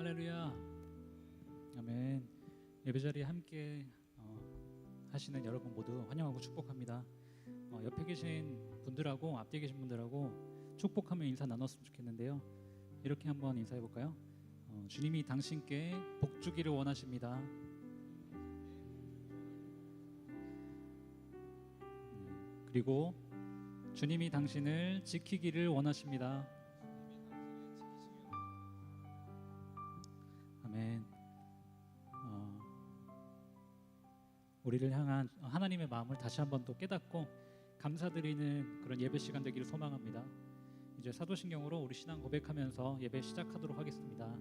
할렐루야. 아멘. 예배자리에 함께 하시는 여러분 모두 환영하고 축복합니다. 옆에 계신 분들하고 앞뒤에 계신 분들하고 축복하며 인사 나눴으면 좋겠는데요. 이렇게 한번 인사해 볼까요? 주님이 당신께 복 주기를 원하십니다. 그리고 주님이 당신을 지키기를 원하십니다. 아멘. 우리를 향한 하나님의 마음을 다시 한번 또 깨닫고 감사드리는 그런 예배 시간 되기를 소망합니다. 이제 사도신경으로 우리 신앙 고백하면서 예배 시작하도록 하겠습니다.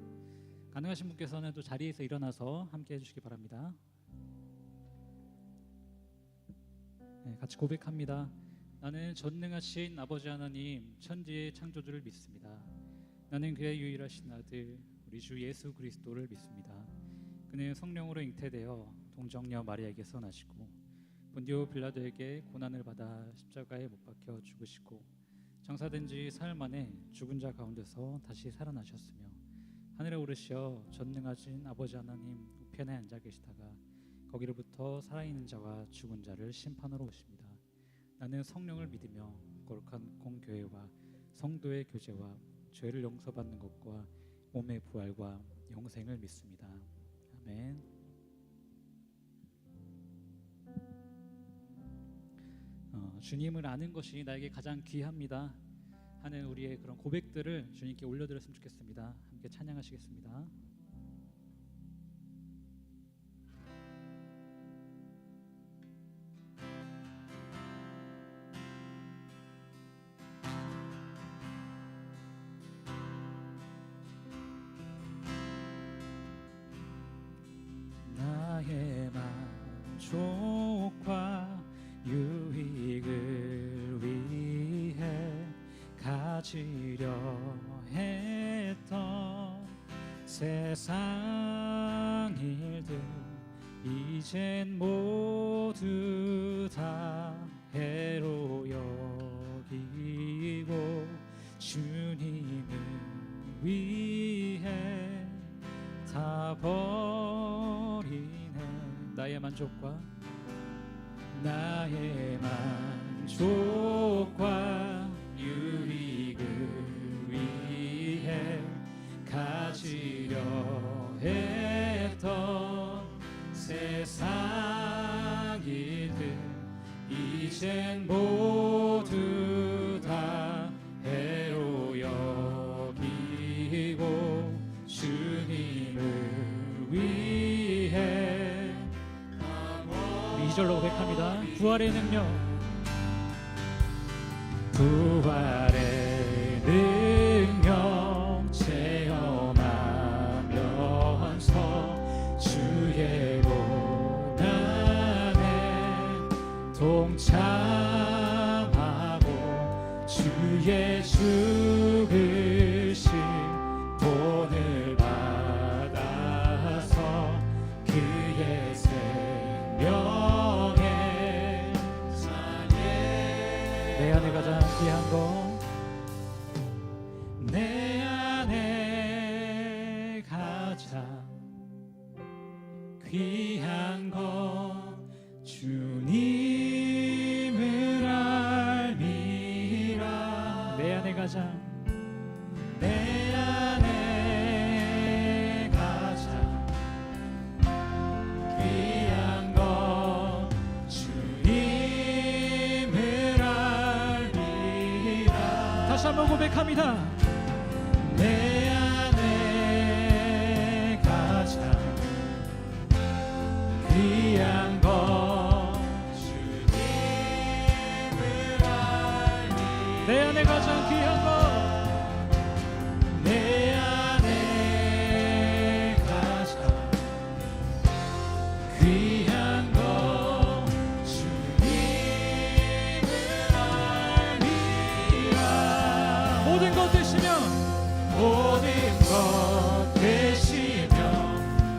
가능하신 분께서는 또 자리에서 일어나서 함께 해주시기 바랍니다. 네, 같이 고백합니다. 나는 전능하신 아버지 하나님 천지의 창조주를 믿습니다. 나는 그의 유일하신 아들 우리 주 예수 그리스도를 믿습니다. 그는 성령으로 잉태되어 동정녀 마리아에게서 나시고 본디오 빌라도에게 고난을 받아 십자가에 못 박혀 죽으시고 장사된 지 사흘 만에 죽은 자 가운데서 다시 살아나셨으며 하늘에 오르시어 전능하신 아버지 하나님 우편에 앉아 계시다가 거기로부터 살아있는 자와 죽은 자를 심판하러 오십니다. 나는 성령을 믿으며 거룩한 공교회와 성도의 교제와 죄를 용서받는 것과 몸의 부활과 영생을 믿습니다. 아멘. 주님을 아는 것이 나에게 가장 귀합니다 하는 우리의 그런 고백들을 주님께 올려드렸으면 좋겠습니다. 함께 찬양하시겠습니다. 나의 만족과 유익을 위해 가지려 했던 세상 일들 이젠 모두 다 해로 여기고 주님을 위해 다 버리네. 나의 만족과 유익을 위해 가지려 했던 세상 일들 이젠 모두 다 해로 여기고 주님을 위해 2절로 고백합니다. 부활의 능력 체험하면서 주의 고난에 동참하고 주의 죽으심 본을 받아서 그의 생명에 내 안에 가장 귀한 것 내 안에 가장 귀한 것 주님을 알미라. 내 안에 가장 귀한 것 주님을 알미라. 다시 한번 고백합니다. 내 안에 가장 귀한 것 주님을 알미라. 내 안에 가장 귀한 것 내 안에 가장 귀한 것 주님을 알미라. 모든 것 되시며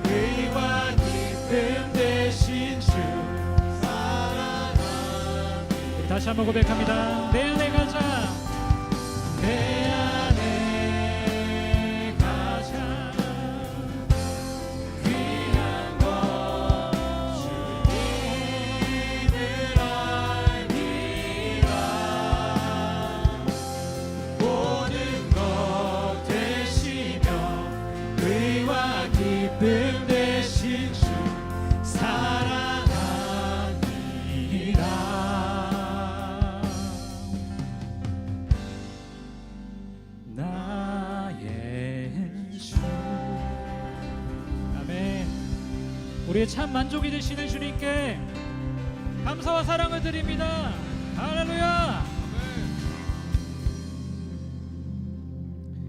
의와 기쁨 되신 주 사랑합니다. 다시 한번 고백합니다. 내 안에 가장 내 안에 가장 우리의 참 만족이 되시는 주님께 감사와 사랑을 드립니다. 할렐루야.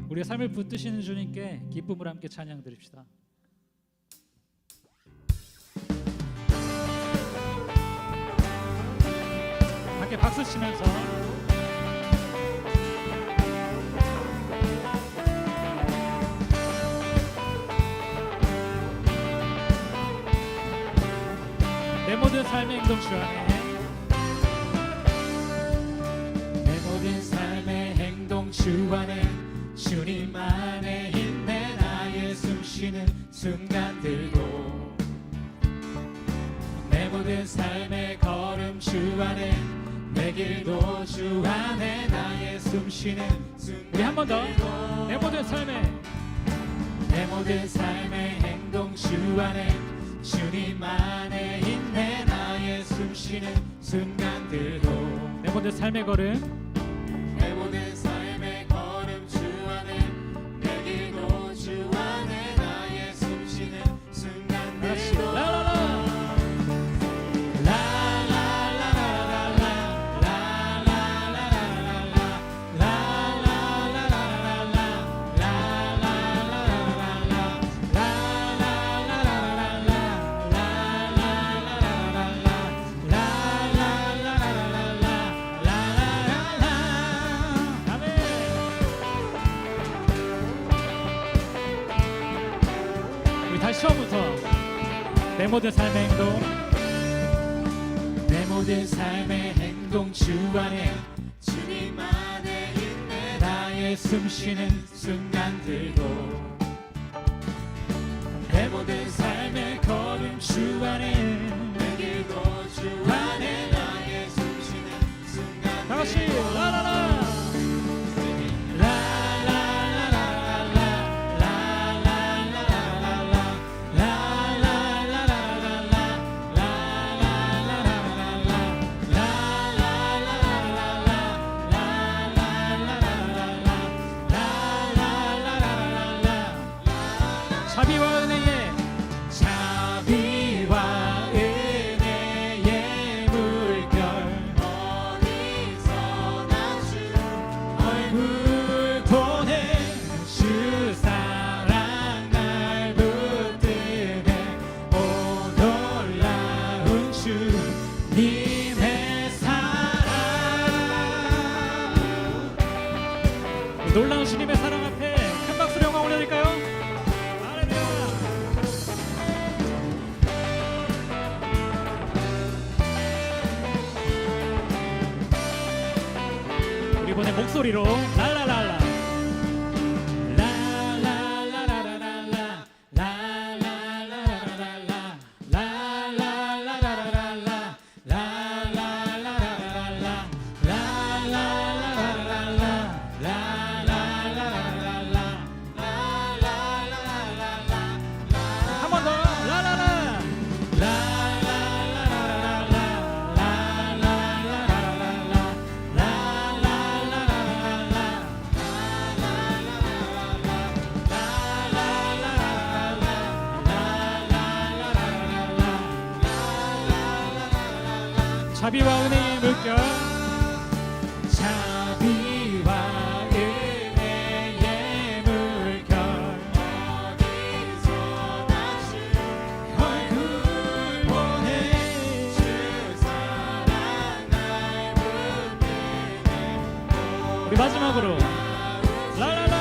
우리의 삶을 붙드시는 주님께 기쁨을 함께 찬양 드립시다. 함께 박수 치면서 내 모든 삶의 행동 주 안에, 내 모든 삶의 행동 주 안에, 주님 안에 있네. 나의 숨쉬는 순간들도, 내 모든 삶의 걸음 주 안에, 내 길도 주 안에. 나의 숨쉬는 순간들도, 우리 한 번 더. 내 모든 삶의 행동 주 안에, 주님 안에 있네. 나의 숨쉬는 순간들도, 내 모든 삶의 걸음, 내 모든 삶의 걸음 주 안에, 내 길도 주 안에. 나의 숨쉬는 순간들도. 라라라. 다시 처음부터. 내 모든 삶의 행동, 내 모든 삶의 행동 주 안에, 주님 안에 있네. 나의 숨쉬는 순간들도, 내 모든 삶의 걸음 주 안에, 내 길도 주 안에. 나의 숨쉬는 순간들도. 다 같이 라라라. 자비와 은혜의 물결, 어디서나 주 얼굴 보내. 주 사랑 날 붙드네. 오 놀라운 주님의 사랑. 놀라운 주님의 사랑 앞에 큰 박수로 영광 올려드릴까요? 이번에 목소리로 랄랄랄라. 랄랄랄라라랄라. 랄랄랄라라랄라. 랄랄랄라라랄라. 랄랄랄라라랄라. 랄랄랄라라랄라. 랄랄랄라라랄라. 랄랄랄라라랄라. 한 번 더. 랄랄라. 자비와 은혜의 물결, 자비와 은혜의 물결, 어디서나 주 얼굴 보내. 주 사랑 날 붙드네. 우리 마지막으로 라라라.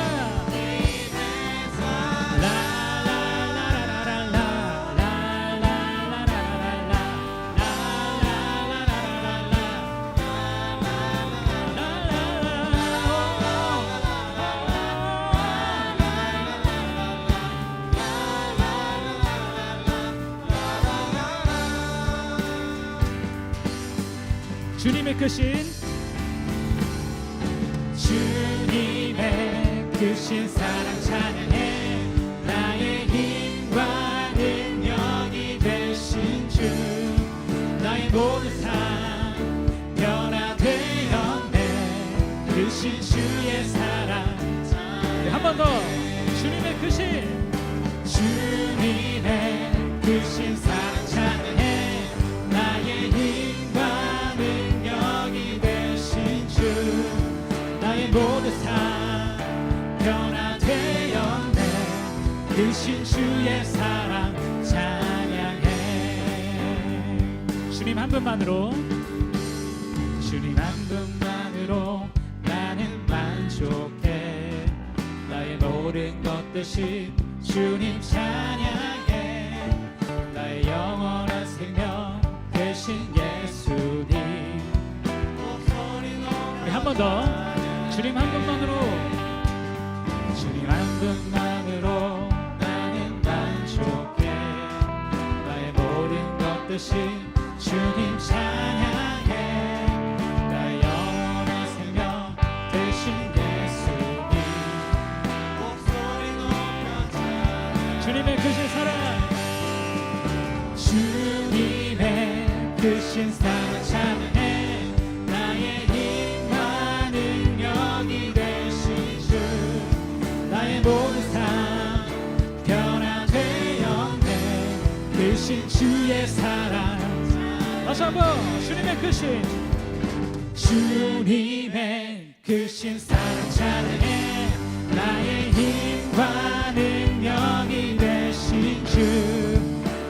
주님의 크신 사랑 찬양해. 나의 힘과 능력이 되신 주, 나의 모든 삶 변화되었네. 크신 주의 사랑. 네, 한 번 더. 주님의 크신 사랑. 크신 주의 사랑 찬양해. 주님 한 분만으로, 주님 한 분만으로 나는 만족해. 나의 모든 것 대신 주님 찬양해. 나의 영원한 생명 되신 예수님. 우리 한 번 더, 주님 한 분만으로, 주님 한 분만으로 나는 만족해. 나의 모든 것 대신 주님 찬양해. 나의 영원한 생명 되신 예수님. 목소리 높여 찬양해. 주님의 크신 사랑, 주님의 크신 사랑 찬양해. 나의 힘과 능력이 되신 주. 나의 모든 삶 변화되었네. 크신 주의 사랑. 다시 한번, 주님의 크신, 주님의 크신 사랑 찬양해. 나의 힘과 능력이 되신 주.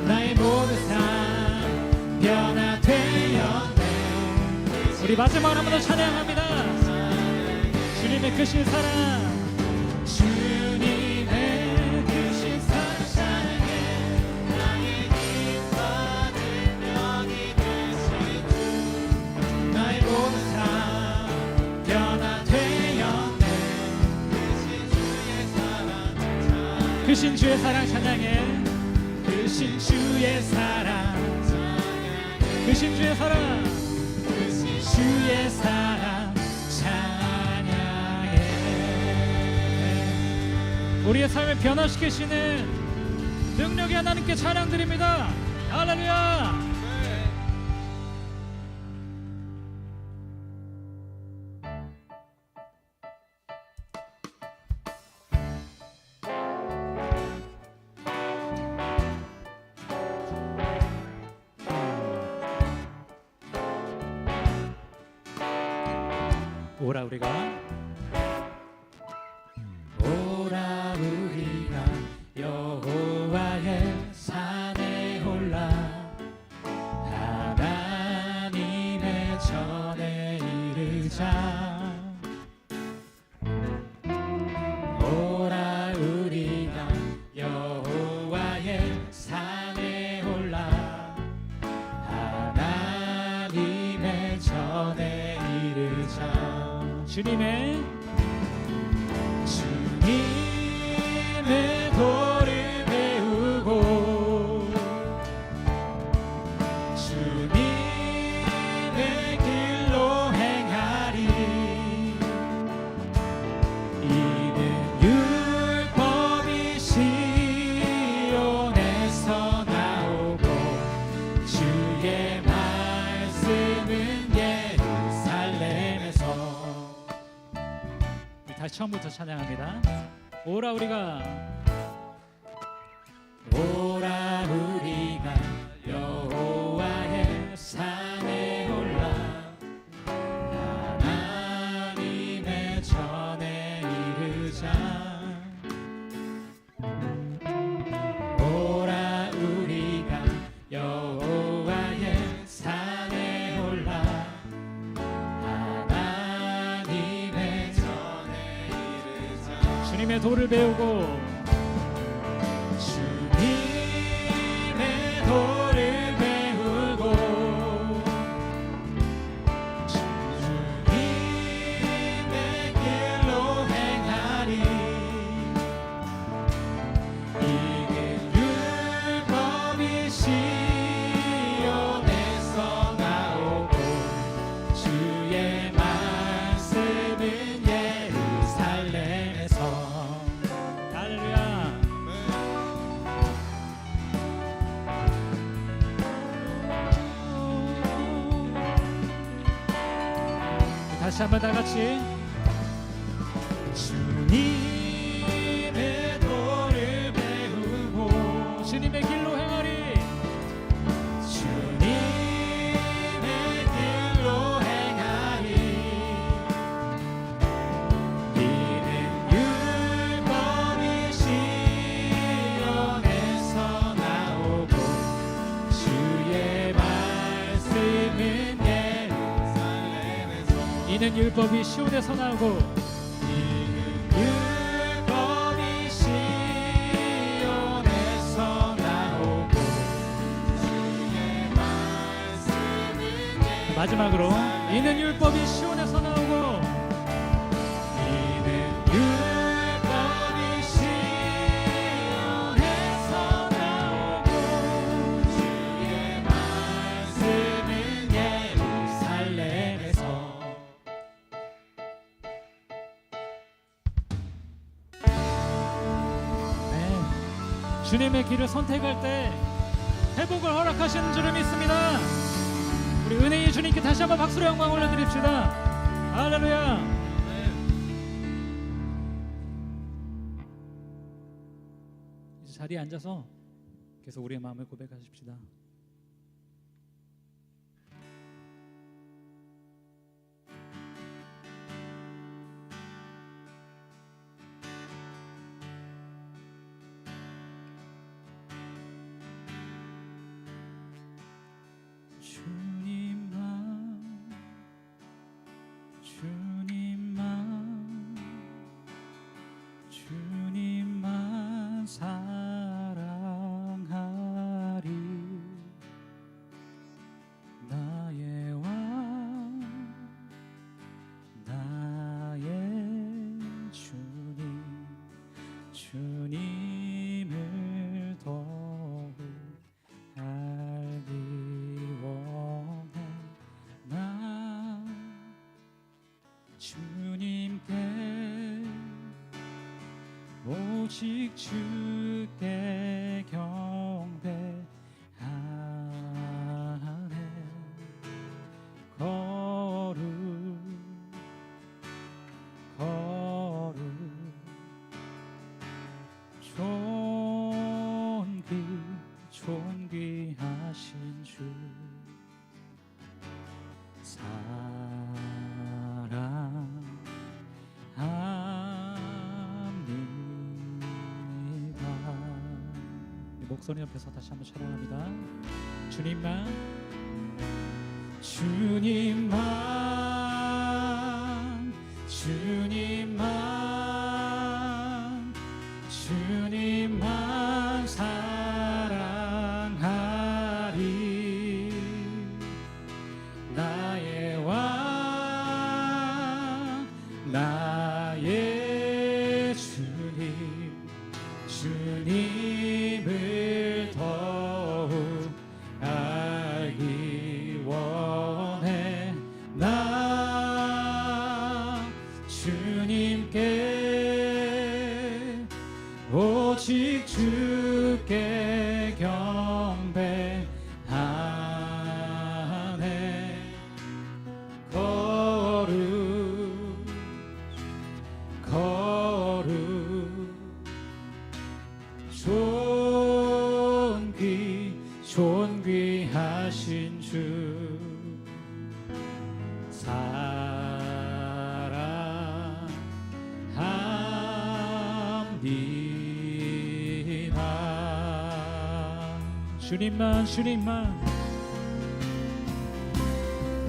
나의 모든 삶 변화되었네. 우리 마지막으로 한 번 더 찬양합니다. 주님의 크신 사랑, 주님의 크신 사랑 찬양해. 나의 힘과 능력이 되신 주. 나의 모든 삶 변화되었네. 크신 주의 사랑 찬양해. 크신 주의 사랑, 크신 주의 사랑, 크신 주의 사랑 찬양해. 우리의 삶을 변화시키시는 능력의 하나님께 찬양드립니다. 할렐루야. 오라 우리가, 오라 우리가 여호와의 산에 올라 하나님의 전에 이르자. 오라 우리가 여호와의 산에 올라 하나님의 전에 이르자. 주님의 도를 배우고 주님의 길로 행하리. 이는 율법이 시온에서 나오고 주의 말씀은 예루살렘에서. 다시 처음부터 찬양합니다. 오라 우리가, 오라 우리가 여호와의 산에 올라 하나님의 전에 이르자. 오라 우리가 여호와의 산에 올라 하나님의 전에 이르자. 주님의 도를 배우고, 주님의 도를 배우고 주님의 길로 행하리. 이는 율법이 시온에서 나오고 주의 말씀은 예루살렘에서. 다시 한번 다 같이, 주님의 도를 배우고 주님의 길로 행하리. 주님의 길로 행하리. 이는 율법이 이는 율법이 시온에서 나오고 율법이 시온에서 나오고 주의 말씀은 마지막으로 이는 율법이 시온에서 나오고 이는 율법이 시온에서 나오고 주의 말씀은 예루살렘에서. 네, 주님의 길을 선택할 때 회복을 허락하시는 줄을 믿습니다. 우리 은혜의 주님께 다시 한번 박수로 영광 올려드립시다. 할렐루야. 이제 자리에 앉아서 계속 우리의 마음을 고백하십시다. 주님만 사랑하리. 나의 왕 나의 주님, 주님을 더욱 알기 원하나. 주님께 오직 주께 경배하네. 거룩 존귀하신 주 사랑합니다. 목소리 옆에서 다시 한번 찬양합니다. 주님만 주님만 주님만 주님만 사랑하리. 나의 왕 나의 주님, 주님을 더욱 알기 원해. 나 주님께 오직 주께 경배하네. 거룩 존귀하신 주 사랑합니다. 주님만 주님만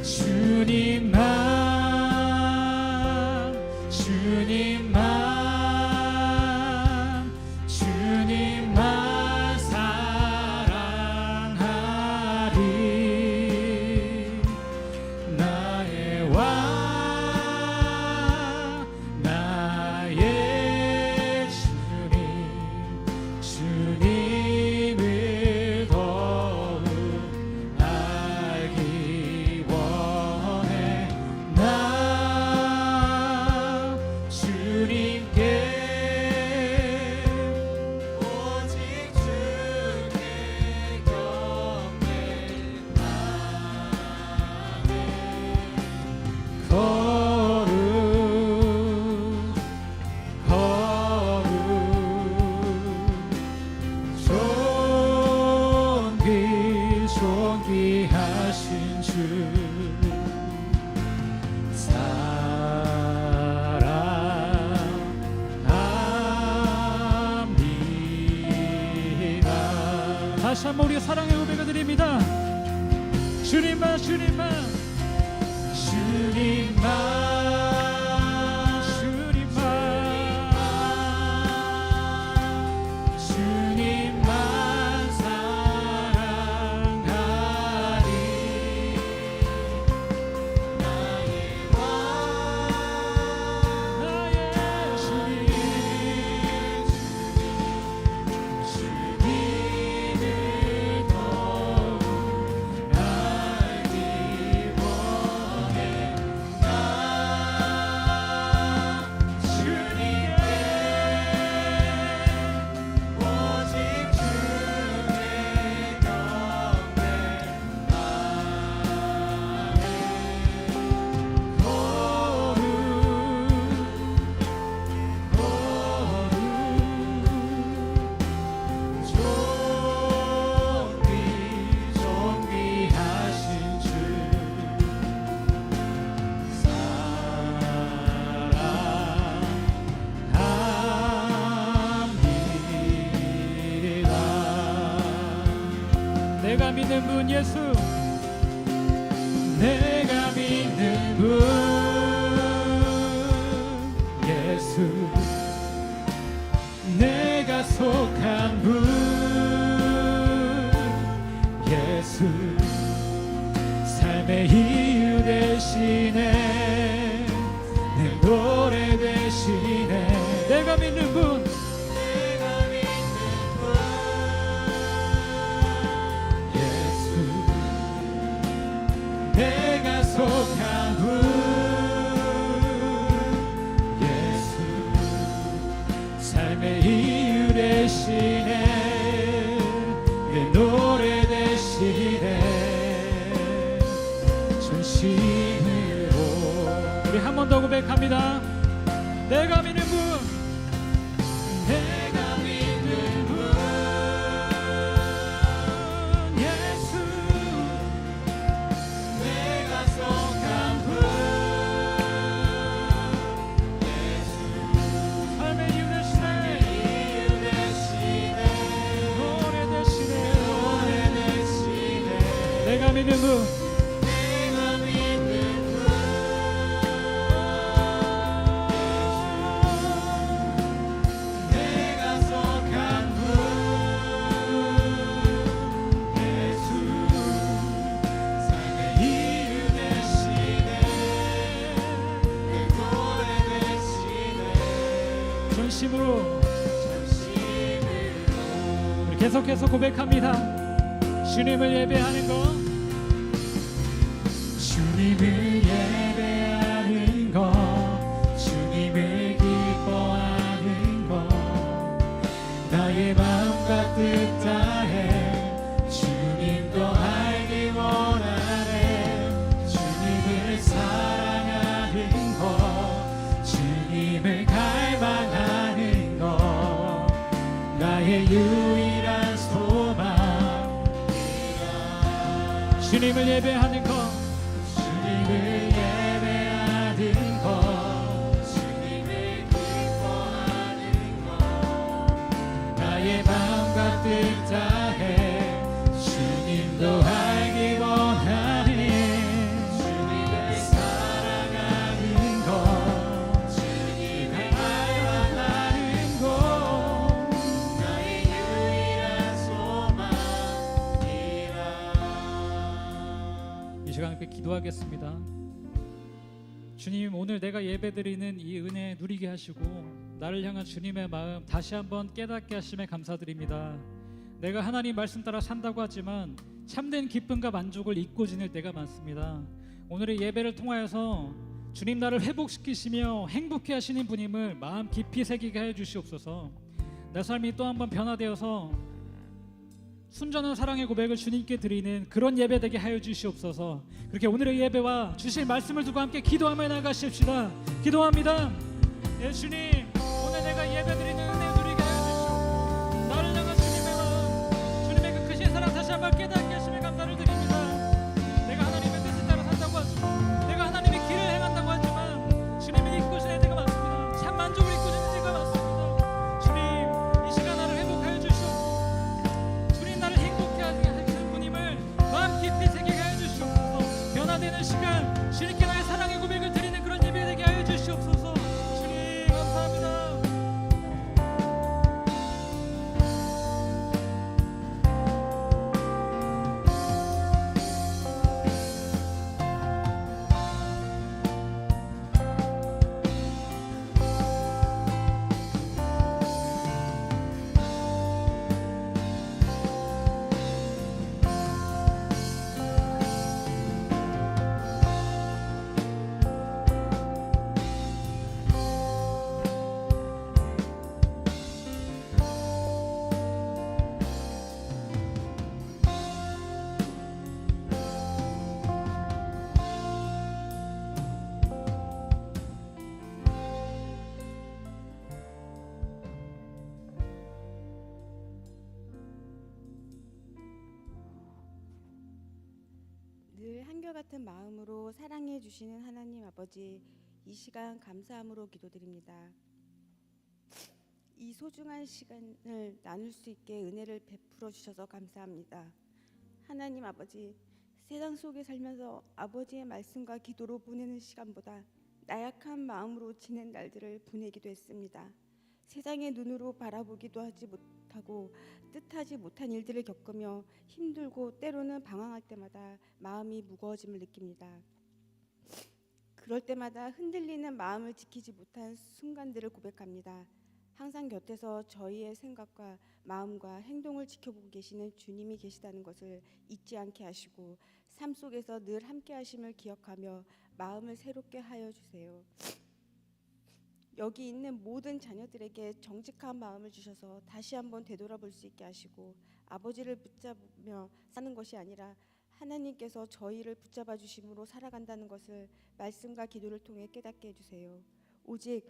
주님만 주님만 사랑하리. 나의 왕 나의 주님, 주님을 더욱 알기 원해. 나 주님께 오직 주께 경배하네. 존귀하신 주 사랑합니다. 다시 한번 우리 사랑의 고백을 드립니다. 주님만 주님만 주님만 내가 믿는 분 예수, 내가 믿는 분 예수, 내가 속한 분 예수, 삶의 이유 되시네, 내 노래 되시네. 내가 믿는 분, 내가 믿는 분 예수, 내가 속한 분 예수, 삶의 이유 되시네, 내 노래 되시네. 전심으로 우리 한 번 더 고백합니다. 내가 믿는 분, 내가 믿는 분 예수, 내가 속한 분 예수, 삶의 이유 되시네, 이유 되시네, 노래 되시네. 노래 되시네. 내가 믿는 분, 내가 믿는 분 내가 속한 분 예수, 삶의 이유 되시네, 내 노래 되시네. 전심으로 전심으로 우리 계속해서 고백합니다. 주님을 예배하는 것, 주님을 예배하는 것, 주님을 기뻐하는 것, 나의 마음과 뜻 다해 주님도 알기 원하네. 주님을 사랑하는 것, 주님을 갈망하는 것, 나의 유일한 소망. 주님을 예배하는 것, 주님을 예배하는 것, 주님을 기뻐하는 것, 나의 마음과 뜻 다해 주님도 알기 원하네. 주님을 사랑하는 것, 주님을 갈망하는 것, 나의 유일한 소망이라. 이 시간 함께 기도하겠습니다. 주님, 오늘 내가 예배드리는 이 은혜 누리게 하시고 나를 향한 주님의 마음 다시 한번 깨닫게 하심에 감사드립니다. 내가 하나님 말씀 따라 산다고 하지만 참된 기쁨과 만족을 잊고 지낼 때가 많습니다. 오늘의 예배를 통하여서 주님 나를 회복시키시며 행복해 하시는 분임을 마음 깊이 새기게 해 주시옵소서. 내 삶이 또 한번 변화되어서 순전한 사랑의 고백을 주님께 드리는 그런 예배 되게 하여 주시옵소서. 그렇게 오늘의 예배와 주실 말씀을 두고 함께 기도하며 나가십시다. 기도합니다. 예, 주님, 오늘 내가 예배 드리는 은혜 누리게 하여 주시옵소서. 나를 향한 주님의 마음, 주님의 그 크신 사랑 다시 한번 깨닫게 하시며 감사를 드립니다. 내가 하나님의 뜻을 따라 산다고 하지만, 내가 하나님의 길을 행한다고 하지만 주님이 잊고 지낼 때가 많습니다. 참 만족을 잊고 지낼 때가 많습니다. 주님, 이 시간 나를 회복하여 주시옵소서. 주님, 나를 행복해 하시는 분임을 마음 깊이 새기게 하여 주시옵소서. 변화되는 시간, 주님께 나의 사랑의 고백을 드리는 그런 예배 되게 하여 주시옵소서. 주님, 감사합니다. 늘 한결같은 마음으로 사랑해 주시는 하나님 아버지, 이 시간 감사함으로 기도드립니다. 이 소중한 시간을 나눌 수 있게 은혜를 베풀어 주셔서 감사합니다. 하나님 아버지, 세상 속에 살면서 아버지의 말씀과 기도로 보내는 시간보다 나약한 마음으로 지낸 날들을 보내기도 했습니다. 세상의 눈으로 바라보기도 하지 못하고 뜻하지 못한 일들을 겪으며 힘들고 때로는 방황할 때마다 마음이 무거워짐을 느낍니다. 그럴 때마다 흔들리는 마음을 지키지 못한 순간들을 고백합니다. 항상 곁에서 저희의 생각과 마음과 행동을 지켜보고 계시는 주님이 계시다는 것을 잊지 않게 하시고 삶 속에서 늘 함께 하심을 기억하며 마음을 새롭게 하여 주세요. 여기 있는 모든 자녀들에게 정직한 마음을 주셔서 다시 한번 되돌아볼 수 있게 하시고 아버지를 붙잡으며 사는 것이 아니라 하나님께서 저희를 붙잡아 주심으로 살아간다는 것을 말씀과 기도를 통해 깨닫게 해주세요. 오직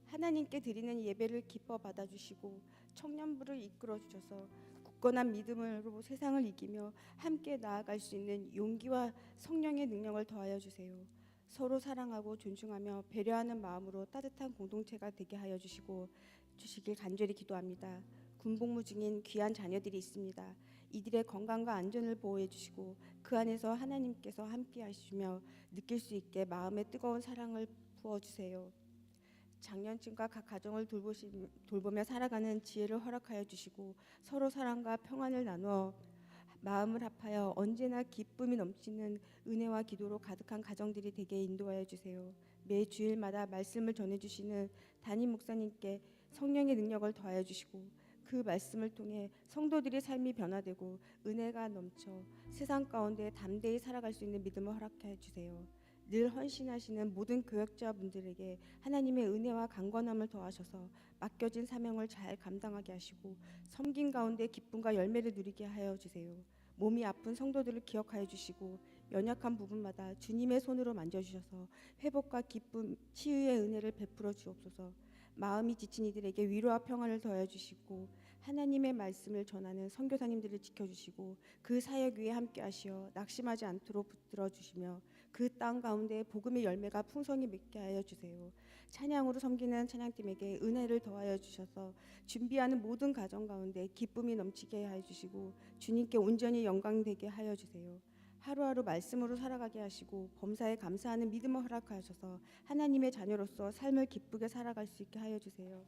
하나님께 드리는 예배를 기뻐 받아주시고 청년부를 이끌어 주셔서 굳건한 믿음으로 세상을 이기며 함께 나아갈 수 있는 용기와 성령의 능력을 더하여 주세요. 서로 사랑하고 존중하며 배려하는 마음으로 따뜻한 공동체가 되게 하여 주시길 간절히 기도합니다. 군복무 중인 귀한 자녀들이 있습니다. 이들의 건강과 안전을 보호해 주시고 그 안에서 하나님께서 함께 하시며 느낄 수 있게 마음의 뜨거운 사랑을 부어주세요. 장년층과 각 가정을 돌보며 살아가는 지혜를 허락하여 주시고 서로 사랑과 평안을 나누어 마음을 합하여 언제나 기쁨이 넘치는 은혜와 기도로 가득한 가정들이 되게 인도하여 주세요. 매 주일마다 말씀을 전해주시는 담임 목사님께 성령의 능력을 더하여 주시고 그 말씀을 통해 성도들의 삶이 변화되고 은혜가 넘쳐 세상 가운데 담대히 살아갈 수 있는 믿음을 허락해 주세요. 늘 헌신하시는 모든 교역자분들에게 하나님의 은혜와 강건함을 더하셔서 맡겨진 사명을 잘 감당하게 하시고 섬긴 가운데 기쁨과 열매를 누리게 하여 주세요. 몸이 아픈 성도들을 기억하여 주시고 연약한 부분마다 주님의 손으로 만져주셔서 회복과 기쁨, 치유의 은혜를 베풀어 주옵소서. 마음이 지친 이들에게 위로와 평안을 더하여 주시고 하나님의 말씀을 전하는 선교사님들을 지켜주시고 그 사역 위에 함께 하시어 낙심하지 않도록 붙들어 주시며 그 땅 가운데 복음의 열매가 풍성히 맺게 하여 주세요. 찬양으로 섬기는 찬양팀에게 은혜를 더하여 주셔서 준비하는 모든 가정 가운데 기쁨이 넘치게 하여 주시고 주님께 온전히 영광되게 하여 주세요. 하루하루 말씀으로 살아가게 하시고 범사에 감사하는 믿음을 허락하셔서 하나님의 자녀로서 삶을 기쁘게 살아갈 수 있게 하여 주세요.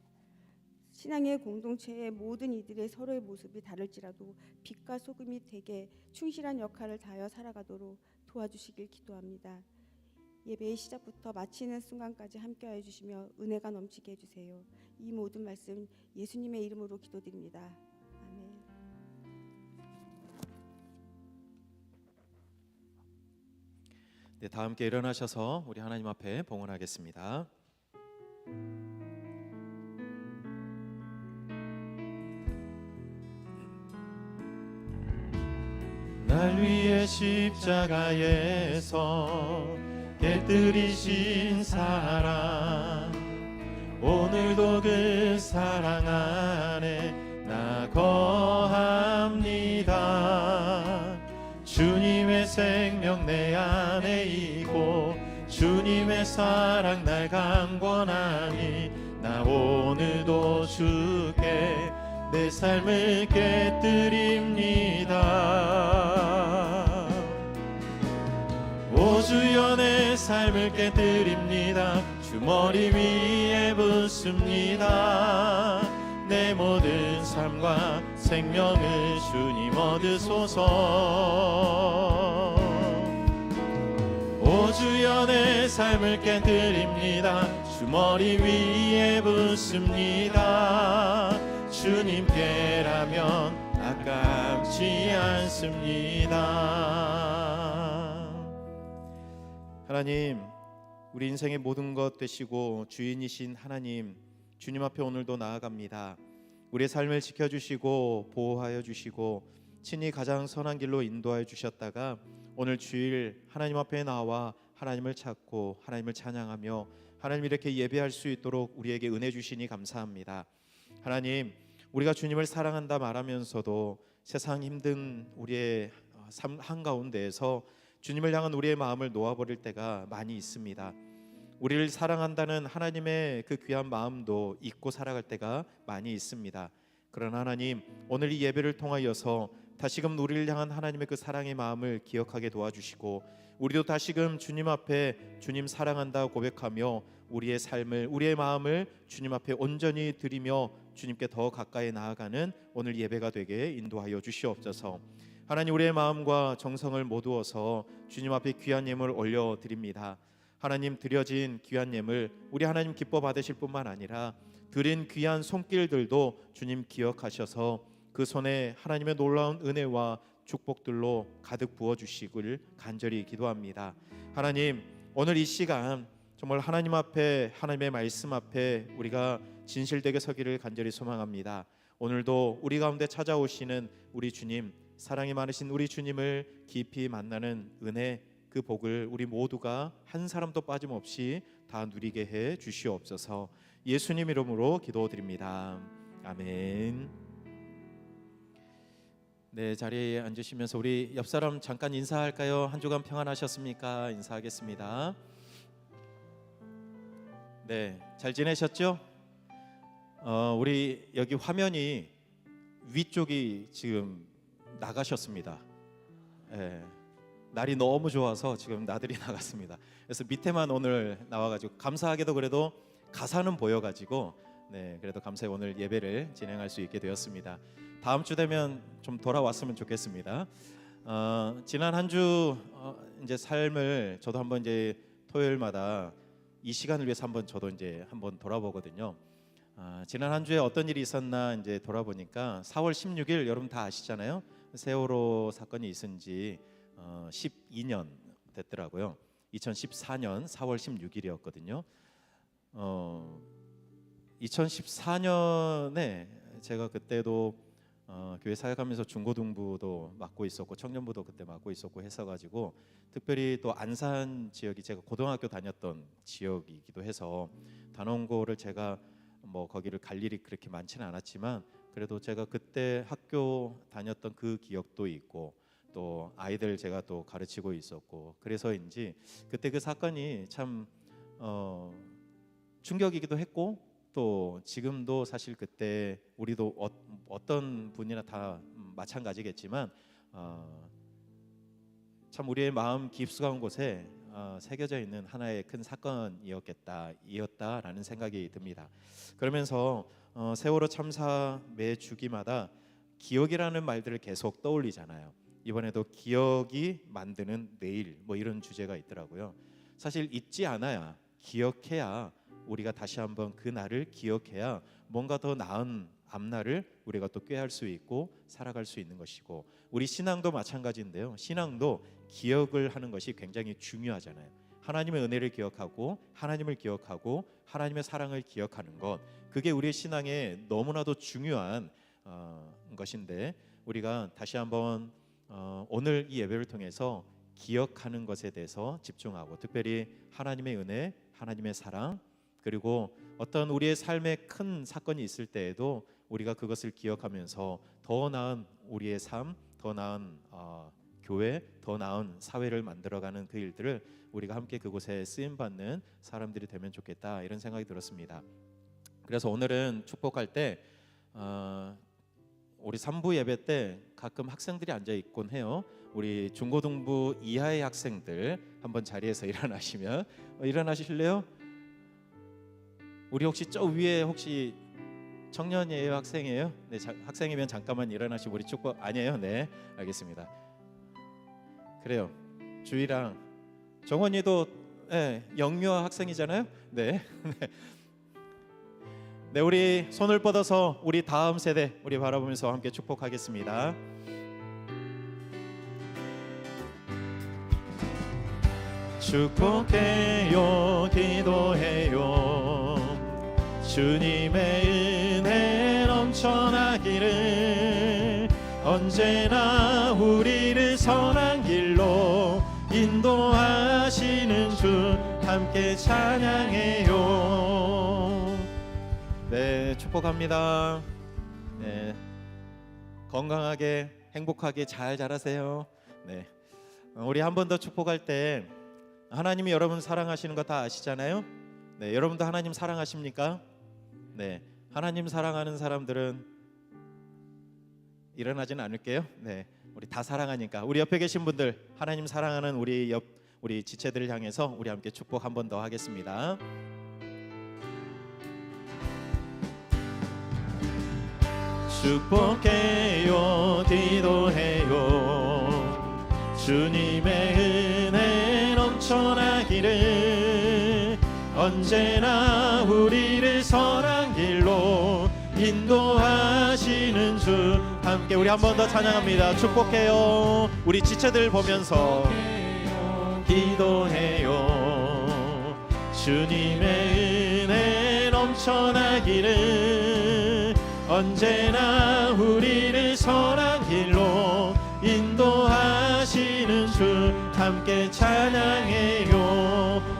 신앙의 공동체의 모든 이들의 서로의 모습이 다를지라도 빛과 소금이 되게 충실한 역할을 다하여 살아가도록 도와주시길 기도합니다. 예배의 시작부터 마치는 순간까지 함께하여 주시며 은혜가 넘치게 해주세요. 이 모든 말씀 예수님의 이름으로 기도드립니다. 아멘. 네, 다 함께 일어나셔서 우리 하나님 앞에 봉헌하겠습니다. 날 위해 십자가에서 깨뜨리신 사랑, 오늘도 그 사랑 안에 나 거합니다. 주님의 생명 내 안에 있고 주님의 사랑 날 강권하니 나 오늘도 주께 내 삶을 깨뜨립니다. 오 주여 내 삶을 깨뜨립니다. 주 머리 위에 붓습니다. 내 모든 삶과 생명을 주님 얻으소서. 오 주여 내 삶을 깨뜨립니다. 주 머리 위에 붓습니다. 주님께라면 아깝지 않습니다. 하나님, 우리 인생의 모든 것 되시고 주인이신 하나님, 주님 앞에 오늘도 나아갑니다. 우리의 삶을 지켜주시고 보호하여 주시고 친히 가장 선한 길로 인도하여 주셨다가 오늘 주일 하나님 앞에 나와 하나님을 찾고 하나님을 찬양하며 하나님 이렇게 예배할 수 있도록 우리에게 은혜 주시니 감사합니다. 하나님, 우리가 주님을 사랑한다 말하면서도 세상 힘든 우리의 삶 한가운데에서 주님을 향한 우리의 마음을 놓아버릴 때가 많이 있습니다. 우리를 사랑한다는 하나님의 그 귀한 마음도 잊고 살아갈 때가 많이 있습니다. 그러나 하나님, 오늘 이 예배를 통하여서 다시금 우리를 향한 하나님의 그 사랑의 마음을 기억하게 도와주시고, 우리도 다시금 주님 앞에 주님 사랑한다 고백하며 우리의 삶을, 우리의 마음을 주님 앞에 온전히 드리며 주님께 더 가까이 나아가는 오늘 예배가 되게 인도하여 주시옵소서. 하나님, 우리의 마음과 정성을 모두어서 주님 앞에 귀한 예물 올려드립니다. 하나님, 드려진 귀한 예물 우리 하나님 기뻐 받으실 뿐만 아니라 드린 귀한 손길들도 주님 기억하셔서 그 손에 하나님의 놀라운 은혜와 축복들로 가득 부어주시길 간절히 기도합니다. 하나님, 오늘 이 시간 정말 하나님 앞에, 하나님의 말씀 앞에 우리가 진실되게 서기를 간절히 소망합니다. 오늘도 우리 가운데 찾아오시는 우리 주님, 사랑이 많으신 우리 주님을 깊이 만나는 은혜, 그 복을 우리 모두가 한 사람도 빠짐없이 다 누리게 해 주시옵소서. 예수님 이름으로 기도드립니다. 아멘. 네, 자리에 앉으시면서 우리 옆 사람 잠깐 인사할까요? 한 주간 평안하셨습니까? 인사하겠습니다. 네, 잘 지내셨죠? 우리 여기 화면이 위쪽이 지금 나가셨습니다. 네, 날이 너무 좋아서 지금 나들이 나갔습니다. 그래서 밑에만 오늘 나와가지고, 감사하게도 그래도 가사는 보여가지고, 네, 그래도 감사히 오늘 예배를 진행할 수 있게 되었습니다. 다음 주 되면 좀 돌아왔으면 좋겠습니다. 지난 한 주 이제 삶을 저도 한번 이제 토요일마다 이 시간을 위해서 한번 저도 이제 한번 돌아보거든요. 지난 한 주에 어떤 일이 있었나 이제 돌아보니까 4월 16일 여러분 다 아시잖아요. 세월호 사건이 있은 지 12년 됐더라고요. 2014년 4월 16일이었거든요. 2014년에 제가 그때도 교회 사역하면서 중고등부도 맡고 있었고 청년부도 그때 맡고 있었고 해서가지고, 특별히 또 안산 지역이 제가 고등학교 다녔던 지역이기도 해서 단원고를 제가 뭐 거기를 갈 일이 그렇게 많지는 않았지만, 그래도 제가 그때 학교 다녔던 그 기억도 있고 또 아이들 제가 또 가르치고 있었고, 그래서인지 그때 그 사건이 참 충격이기도 했고, 또 지금도 사실 그때 우리도 어떤 분이나 다 마찬가지겠지만 참 우리의 마음 깊숙한 곳에 새겨져 있는 하나의 큰 사건이었다라는 생각이 듭니다. 그러면서 세월호 참사 매 주기마다 기억이라는 말들을 계속 떠올리잖아요. 이번에도 기억이 만드는 내일, 뭐 이런 주제가 있더라고요. 사실 잊지 않아야, 기억해야, 우리가 다시 한번 그 날을 기억해야 뭔가 더 나은 앞날을 우리가 또 꾀할 수 있고 살아갈 수 있는 것이고, 우리 신앙도 마찬가지인데요. 신앙도 기억을 하는 것이 굉장히 중요하잖아요. 하나님의 은혜를 기억하고 하나님을 기억하고 하나님의 사랑을 기억하는 것, 그게 우리의 신앙에 너무나도 중요한 것인데, 우리가 다시 한번 오늘 이 예배를 통해서 기억하는 것에 대해서 집중하고, 특별히 하나님의 은혜, 하나님의 사랑, 그리고 어떤 우리의 삶에 큰 사건이 있을 때에도 우리가 그것을 기억하면서 더 나은 우리의 삶, 더 나은 교회, 더 나은 사회를 만들어가는 그 일들을 우리가 함께 그곳에 쓰임받는 사람들이 되면 좋겠다, 이런 생각이 들었습니다. 그래서 오늘은 축복할 때 우리 3부 예배 때 가끔 학생들이 앉아 있곤 해요. 우리 중고등부 이하의 학생들 한번 자리에서 일어나시면 일어나실래요? 우리 혹시 저 위에 혹시 청년이에요, 학생이에요? 네, 학생이면 잠깐만 일어나시고 우리 축복. 아니에요? 네, 알겠습니다. 그래요. 주희랑 정원이도 영유아 학생이잖아요. 네. 네, 우리 손을 뻗어서 우리 다음 세대 우리 바라보면서 함께 축복하겠습니다. 축복해요, 기도해요. 주님의 은혜 넘쳐나기를, 언제나 우리를 선한 길로 인도하시는 주 함께 찬양해요. 네, 축복합니다. 네, 건강하게 행복하게 잘 자라세요. 네, 우리 한 번 더 축복할 때 하나님이 여러분 사랑하시는 거 다 아시잖아요. 네, 여러분도 하나님 사랑하십니까? 네, 하나님 사랑하는 사람들은 일어나지는 않을게요. 네, 우리 다 사랑하니까 우리 옆에 계신 분들 하나님 사랑하는 우리 지체들을 향해서 우리 함께 축복 한 번 더 하겠습니다. 축복해요 기도해요 주님의 은혜 넘쳐나기를 언제나 우리를 선한 길로 인도하시는 주 함께 우리 한 번 더 찬양합니다. 축복해요 우리 지체들 보면서 기도해요 주님의 은혜 넘쳐나기를 언제나 우리를 선한 길로 인도하시는 주 함께 찬양해요.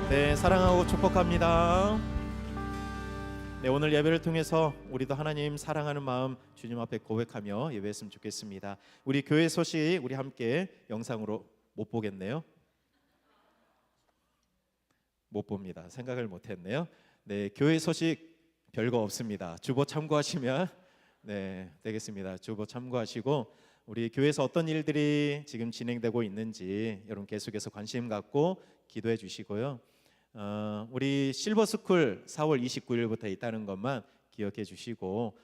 네, 사랑하고 축복합니다. 네, 오늘 예배를 통해서 우리도 하나님 사랑하는 마음 주님 앞에 고백하며 예배했으면 좋겠습니다. 우리 교회 소식 우리 함께 영상으로 못 보겠네요. 못 봅니다. 생각을 못했네요. 네, 교회 소식 별거 없습니다. 주보 참고하시면 네, 되겠습니다. 주보 참고하시고 우리 교회에서 어떤 일들이 지금 진행되고 있는지 여러분 계속해서 관심 갖고 기도해 주시고요. 우리 실버스쿨 4월 29일부터 있다는 것만 기억해 주시고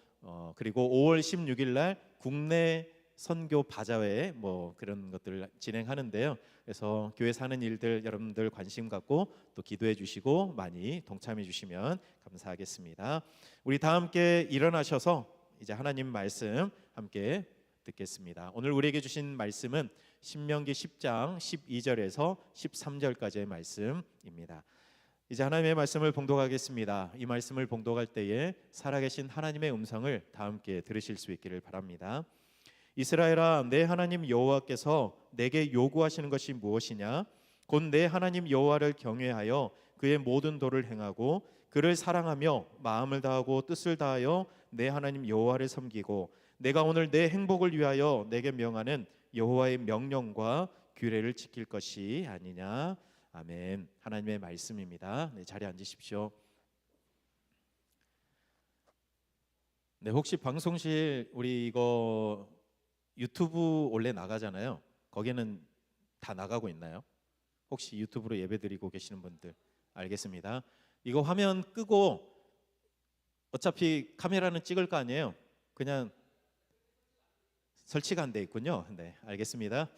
그리고 5월 16일 날 국내 선교 바자회 뭐 그런 것들을 진행하는데요. 그래서 교회 사는 일들 여러분들 관심 갖고 또 기도해 주시고 많이 동참해 주시면 감사하겠습니다. 우리 다 함께 일어나셔서 이제 하나님 말씀 함께 듣겠습니다. 오늘 우리에게 주신 말씀은 신명기 10장 12절에서 13절까지의 말씀입니다. 이제 하나님의 말씀을 봉독하겠습니다. 이 말씀을 봉독할 때에 살아계신 하나님의 음성을 다 함께 들으실 수 있기를 바랍니다. 이스라엘아, 내 하나님 여호와께서 내게 요구하시는 것이 무엇이냐? 곧 내 하나님 여호와를 경외하여 그의 모든 도를 행하고 그를 사랑하며 마음을 다하고 뜻을 다하여 내 하나님 여호와를 섬기고 내가 오늘 내 행복을 위하여 내게 명하는 여호와의 명령과 규례를 지킬 것이 아니냐. 아멘. 하나님의 말씀입니다. 네, 자리에 앉으십시오. 네, 혹시 방송실 우리 이거 유튜브 원래 나가잖아요. 거기는 다 나가고 있나요? 혹시 유튜브로 예배드리고 계시는 분들 알겠습니다. 이거 화면 끄고 어차피 카메라는 찍을 거 아니에요. 그냥 설치가 안 돼 있군요. 네, 알겠습니다.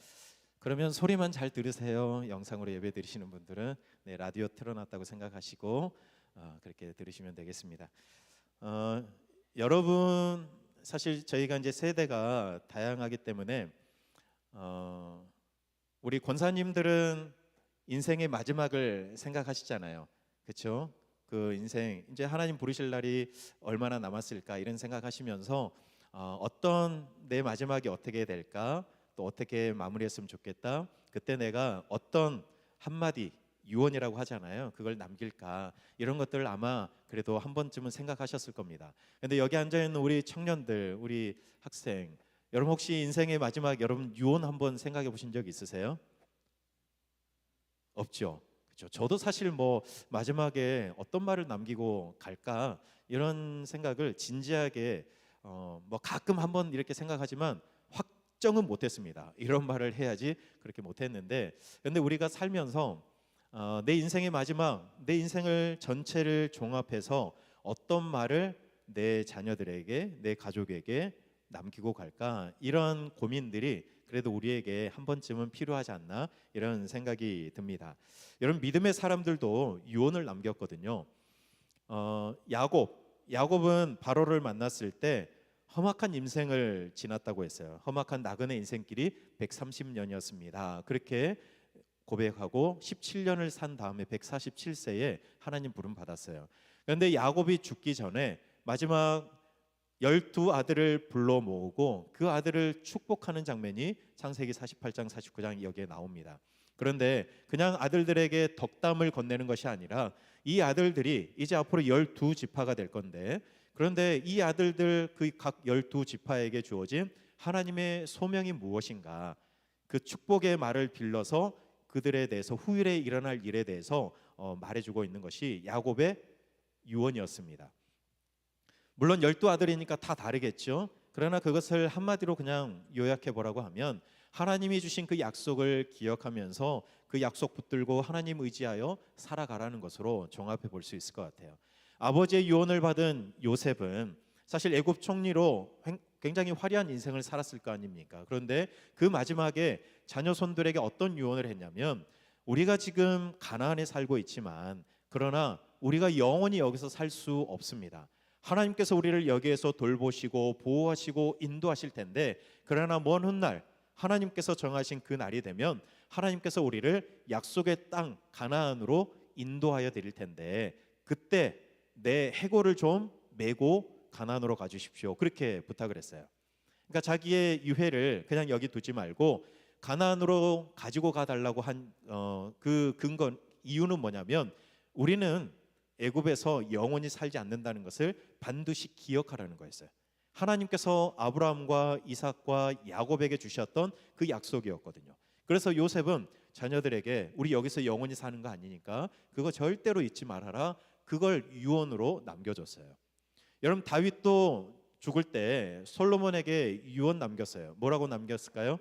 그러면 소리만 잘 들으세요. 영상으로 예배드리시는 분들은 네, 라디오 틀어놨다고 생각하시고 그렇게 들으시면 되겠습니다. 여러분 사실 저희가 이제 세대가 다양하기 때문에 우리 권사님들은 인생의 마지막을 생각하시잖아요. 그렇죠? 그 인생 이제 하나님 부르실 날이 얼마나 남았을까 이런 생각하시면서 어떤 내 마지막이 어떻게 될까 또 어떻게 마무리했으면 좋겠다 그때 내가 어떤 한마디 유언이라고 하잖아요. 그걸 남길까 이런 것들을 아마 그래도 한 번쯤은 생각하셨을 겁니다. 근데 여기 앉아있는 우리 청년들 우리 학생 여러분 혹시 인생의 마지막 여러분 유언 한번 생각해 보신 적 있으세요? 없죠. 그렇죠. 저도 사실 뭐 마지막에 어떤 말을 남기고 갈까 이런 생각을 진지하게 뭐 가끔 한번 이렇게 생각하지만 확정은 못했습니다. 이런 말을 해야지 그렇게 못했는데 근데 우리가 살면서 내 인생의 마지막 내 인생을 전체를 종합해서 어떤 말을 내 자녀들에게 내 가족에게 남기고 갈까 이런 고민들이 그래도 우리에게 한 번쯤은 필요하지 않나 이런 생각이 듭니다. 여러분 믿음의 사람들도 유언을 남겼거든요. 야곱은 바로를 만났을 때 험악한 인생을 지났다고 했어요. 험악한 나그네 인생길이 130년이었습니다. 그렇게 고백하고 17년을 산 다음에 147세에 하나님 부름 받았어요. 그런데 야곱이 죽기 전에 마지막 12아들을 불러 모으고 그 아들을 축복하는 장면이 창세기 48장 49장 여기에 나옵니다. 그런데 그냥 아들들에게 덕담을 건네는 것이 아니라 이 아들들이 이제 앞으로 12지파가 될 건데 그런데 이 아들들 그 각 12지파에게 주어진 하나님의 소명이 무엇인가 그 축복의 말을 빌려서 그들에 대해서 후일에 일어날 일에 대해서 말해주고 있는 것이 야곱의 유언이었습니다. 물론 12아들이니까 다 다르겠죠. 그러나 그것을 한마디로 그냥 요약해 보라고 하면 하나님이 주신 그 약속을 기억하면서 그 약속 붙들고 하나님 의지하여 살아가라는 것으로 종합해 볼 수 있을 것 같아요. 아버지의 유언을 받은 요셉은 사실 애굽 총리로 굉장히 화려한 인생을 살았을 거 아닙니까? 그런데 그 마지막에 자녀 손들에게 어떤 유언을 했냐면, 우리가 지금 가나안에 살고 있지만 그러나 우리가 영원히 여기서 살 수 없습니다. 하나님께서 우리를 여기에서 돌보시고 보호하시고 인도하실 텐데, 그러나 먼 훗날 하나님께서 정하신 그 날이 되면 하나님께서 우리를 약속의 땅 가나안으로 인도하여 드릴 텐데, 그때 내 해골을 좀 메고 가나안으로 가주십시오. 그렇게 부탁을 했어요. 그러니까 자기의 유해를 그냥 여기 두지 말고 가나안으로 가지고 가달라고 한 그 근거 이유는 뭐냐면, 우리는 애굽에서 영원히 살지 않는다는 것을 반드시 기억하라는 거였어요. 하나님께서 아브라함과 이삭과 야곱에게 주셨던 그 약속이었거든요. 그래서 요셉은 자녀들에게 우리 여기서 영원히 사는 거 아니니까 그거 절대로 잊지 말아라, 그걸 유언으로 남겨줬어요. 여러분, 다윗도 죽을 때 솔로몬에게 유언 남겼어요. 뭐라고 남겼을까요?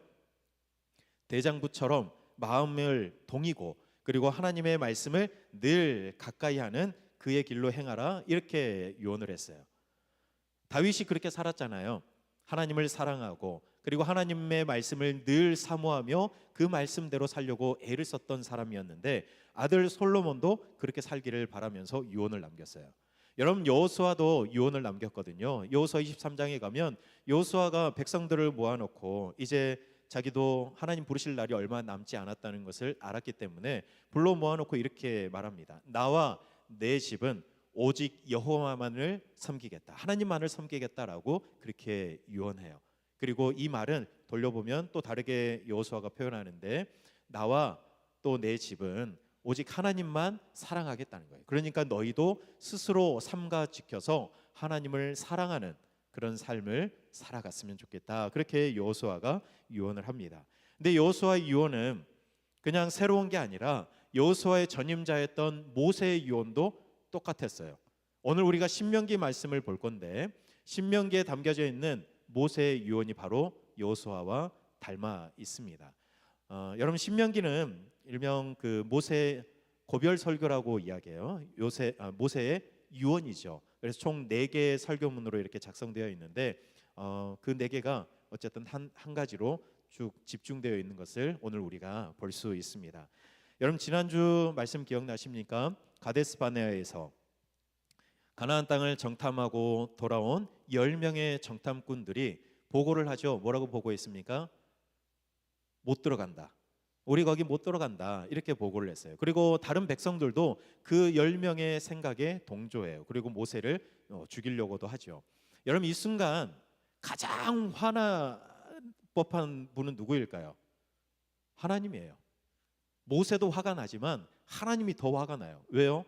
대장부처럼 마음을 동이고 그리고 하나님의 말씀을 늘 가까이 하는 그의 길로 행하라, 이렇게 유언을 했어요. 다윗이 그렇게 살았잖아요. 하나님을 사랑하고 그리고 하나님의 말씀을 늘 사모하며 그 말씀대로 살려고 애를 썼던 사람이었는데, 아들 솔로몬도 그렇게 살기를 바라면서 유언을 남겼어요. 여러분, 여호수아도 유언을 남겼거든요. 여호수아 23장에 가면 여호수아가 백성들을 모아놓고 이제 자기도 하나님 부르실 날이 얼마 남지 않았다는 것을 알았기 때문에 불러 모아놓고 이렇게 말합니다. 나와 내 집은 오직 여호와만을 섬기겠다, 하나님만을 섬기겠다라고 그렇게 유언해요. 그리고 이 말은 돌려보면 또 다르게 여호수아가 표현하는데, 나와 또 내 집은 오직 하나님만 사랑하겠다는 거예요. 그러니까 너희도 스스로 삼가 지켜서 하나님을 사랑하는 그런 삶을 살아갔으면 좋겠다, 그렇게 여호수아가 유언을 합니다. 근데 여호수아의 유언은 그냥 새로운 게 아니라 여호수아의 전임자였던 모세의 유언도 똑같았어요. 오늘 우리가 신명기 말씀을 볼 건데, 신명기에 담겨져 있는 모세의 유언이 바로 여호수아와 닮아 있습니다. 여러분, 신명기는 일명 그 모세 고별 설교라고 이야기해요. 모세의 유언이죠. 그래서 총 4개의 설교문으로 이렇게 작성되어 있는데, 그 4개가 어쨌든 한 가지로 쭉 집중되어 있는 것을 오늘 우리가 볼 수 있습니다. 여러분, 지난주 말씀 기억나십니까? 가데스 바네아에서 가나안 땅을 정탐하고 돌아온 10명의 정탐꾼들이 보고를 하죠. 뭐라고 보고했습니까? 못 들어간다. 우리 거기 못 들어간다, 이렇게 보고를 했어요. 그리고 다른 백성들도 그 10명의 생각에 동조해요. 그리고 모세를 죽이려고도 하죠. 여러분, 이 순간 가장 화나 법한 분은 누구일까요? 하나님이에요. 모세도 화가 나지만 하나님이 더 화가 나요. 왜요?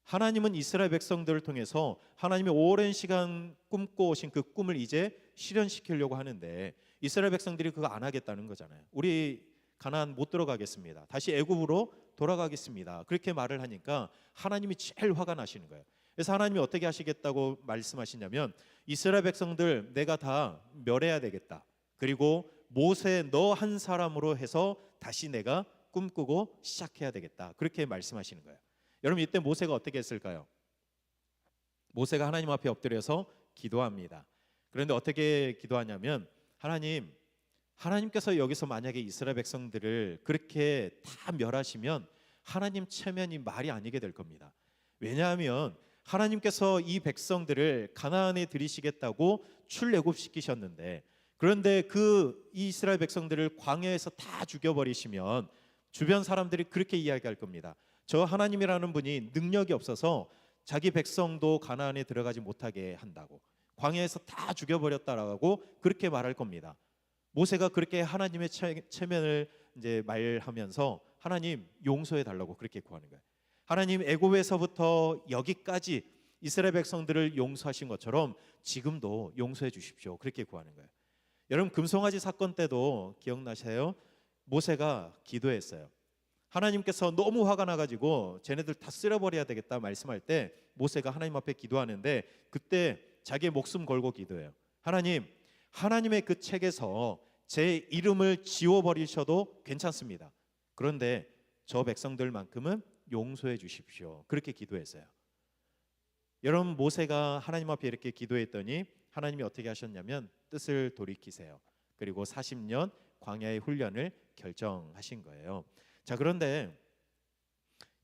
하나님은 이스라엘 백성들을 통해서 하나님이 오랜 시간 꿈꿔 오신 그 꿈을 이제 실현시키려고 하는데, 이스라엘 백성들이 그거 안 하겠다는 거잖아요. 우리 가나안 못 들어가겠습니다, 다시 애굽으로 돌아가겠습니다, 그렇게 말을 하니까 하나님이 제일 화가 나시는 거예요. 그래서 하나님이 어떻게 하시겠다고 말씀하시냐면, 이스라엘 백성들 내가 다 멸해야 되겠다, 그리고 모세 너 한 사람으로 해서 다시 내가 꿈꾸고 시작해야 되겠다, 그렇게 말씀하시는 거예요. 여러분, 이때 모세가 어떻게 했을까요? 모세가 하나님 앞에 엎드려서 기도합니다. 그런데 어떻게 기도하냐면, 하나님께서 여기서 만약에 이스라엘 백성들을 그렇게 다 멸하시면 하나님 체면이 말이 아니게 될 겁니다. 왜냐하면 하나님께서 이 백성들을 가나안에 들이시겠다고 출애굽시키셨는데, 그런데 그 이스라엘 백성들을 광야에서 다 죽여버리시면 주변 사람들이 그렇게 이야기할 겁니다. 저 하나님이라는 분이 능력이 없어서 자기 백성도 가나안에 들어가지 못하게 한다고, 광야에서 다 죽여버렸다라고 그렇게 말할 겁니다. 모세가 그렇게 하나님의 체면을 이제 말하면서 하나님 용서해 달라고 그렇게 구하는 거예요. 하나님, 애굽에서부터 여기까지 이스라엘 백성들을 용서하신 것처럼 지금도 용서해 주십시오, 그렇게 구하는 거예요. 여러분, 금송아지 사건 때도 기억나세요? 모세가 기도했어요. 하나님께서 너무 화가 나가지고 쟤네들 다 쓸어버려야 되겠다 말씀할 때 모세가 하나님 앞에 기도하는데, 그때 자기의 목숨 걸고 기도해요. 하나님의 그 책에서 제 이름을 지워버리셔도 괜찮습니다. 그런데 저 백성들만큼은 용서해 주십시오. 그렇게 기도했어요. 여러분, 모세가 하나님 앞에 이렇게 기도했더니 하나님이 어떻게 하셨냐면 뜻을 돌이키세요. 그리고 40년 광야의 훈련을 결정하신 거예요. 자, 그런데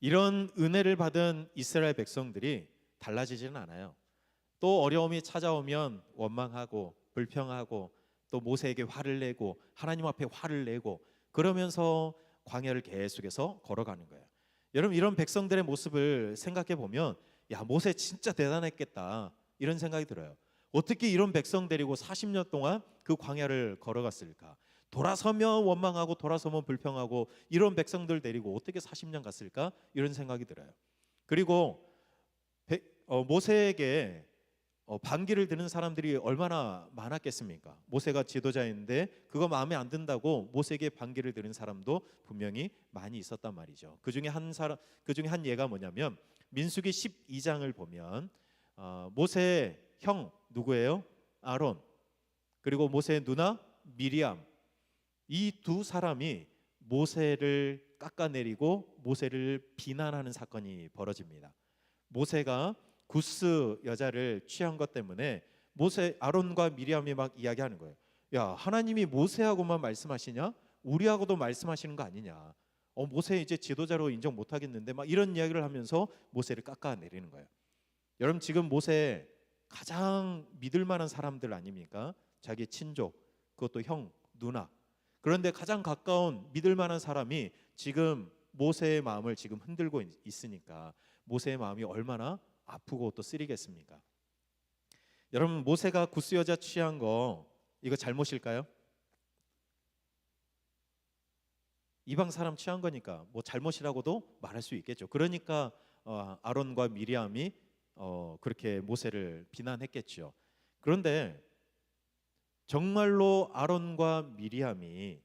이런 은혜를 받은 이스라엘 백성들이 달라지지는 않아요. 또 어려움이 찾아오면 원망하고 불평하고 또 모세에게 화를 내고 하나님 앞에 화를 내고 그러면서 광야를 계속해서 걸어가는 거예요. 여러분, 이런 백성들의 모습을 생각해 보면 야, 모세 진짜 대단했겠다 이런 생각이 들어요. 어떻게 이런 백성 데리고 40년 동안 그 광야를 걸어갔을까? 돌아서면 원망하고 돌아서면 불평하고 이런 백성들 데리고 어떻게 40년 갔을까? 이런 생각이 들어요. 그리고 모세에게 반기를 드는 사람들이 얼마나 많았겠습니까? 모세가 지도자인데 그거 마음에 안 든다고 모세에게 반기를 드는 사람도 분명히 많이 있었단 말이죠. 그 중에 한 예가 뭐냐면 민수기 12장을 보면 모세의 형 누구예요? 아론. 그리고 모세의 누나 미리암. 이 두 사람이 모세를 깎아내리고 모세를 비난하는 사건이 벌어집니다. 모세가 구스 여자를 취한 것 때문에 아론과 미리암이 막 이야기하는 거예요. 야, 하나님이 모세하고만 말씀하시냐? 우리하고도 말씀하시는 거 아니냐? 모세 이제 지도자로 인정 못 하겠는데 막 이런 이야기를 하면서 모세를 깎아내리는 거예요. 여러분, 지금 모세 가장 믿을 만한 사람들 아닙니까? 자기 친족, 그것도 형, 누나. 그런데 가장 가까운 믿을 만한 사람이 지금 모세의 마음을 지금 흔들고 있으니까 모세의 마음이 얼마나 아프고 또 쓰리겠습니까? 여러분, 모세가 구스 여자 취한 거 이거 잘못일까요? 이방 사람 취한 거니까 뭐 잘못이라고도 말할 수 있겠죠. 그러니까 아론과 미리암이 그렇게 모세를 비난했겠죠. 그런데 정말로 아론과 미리암이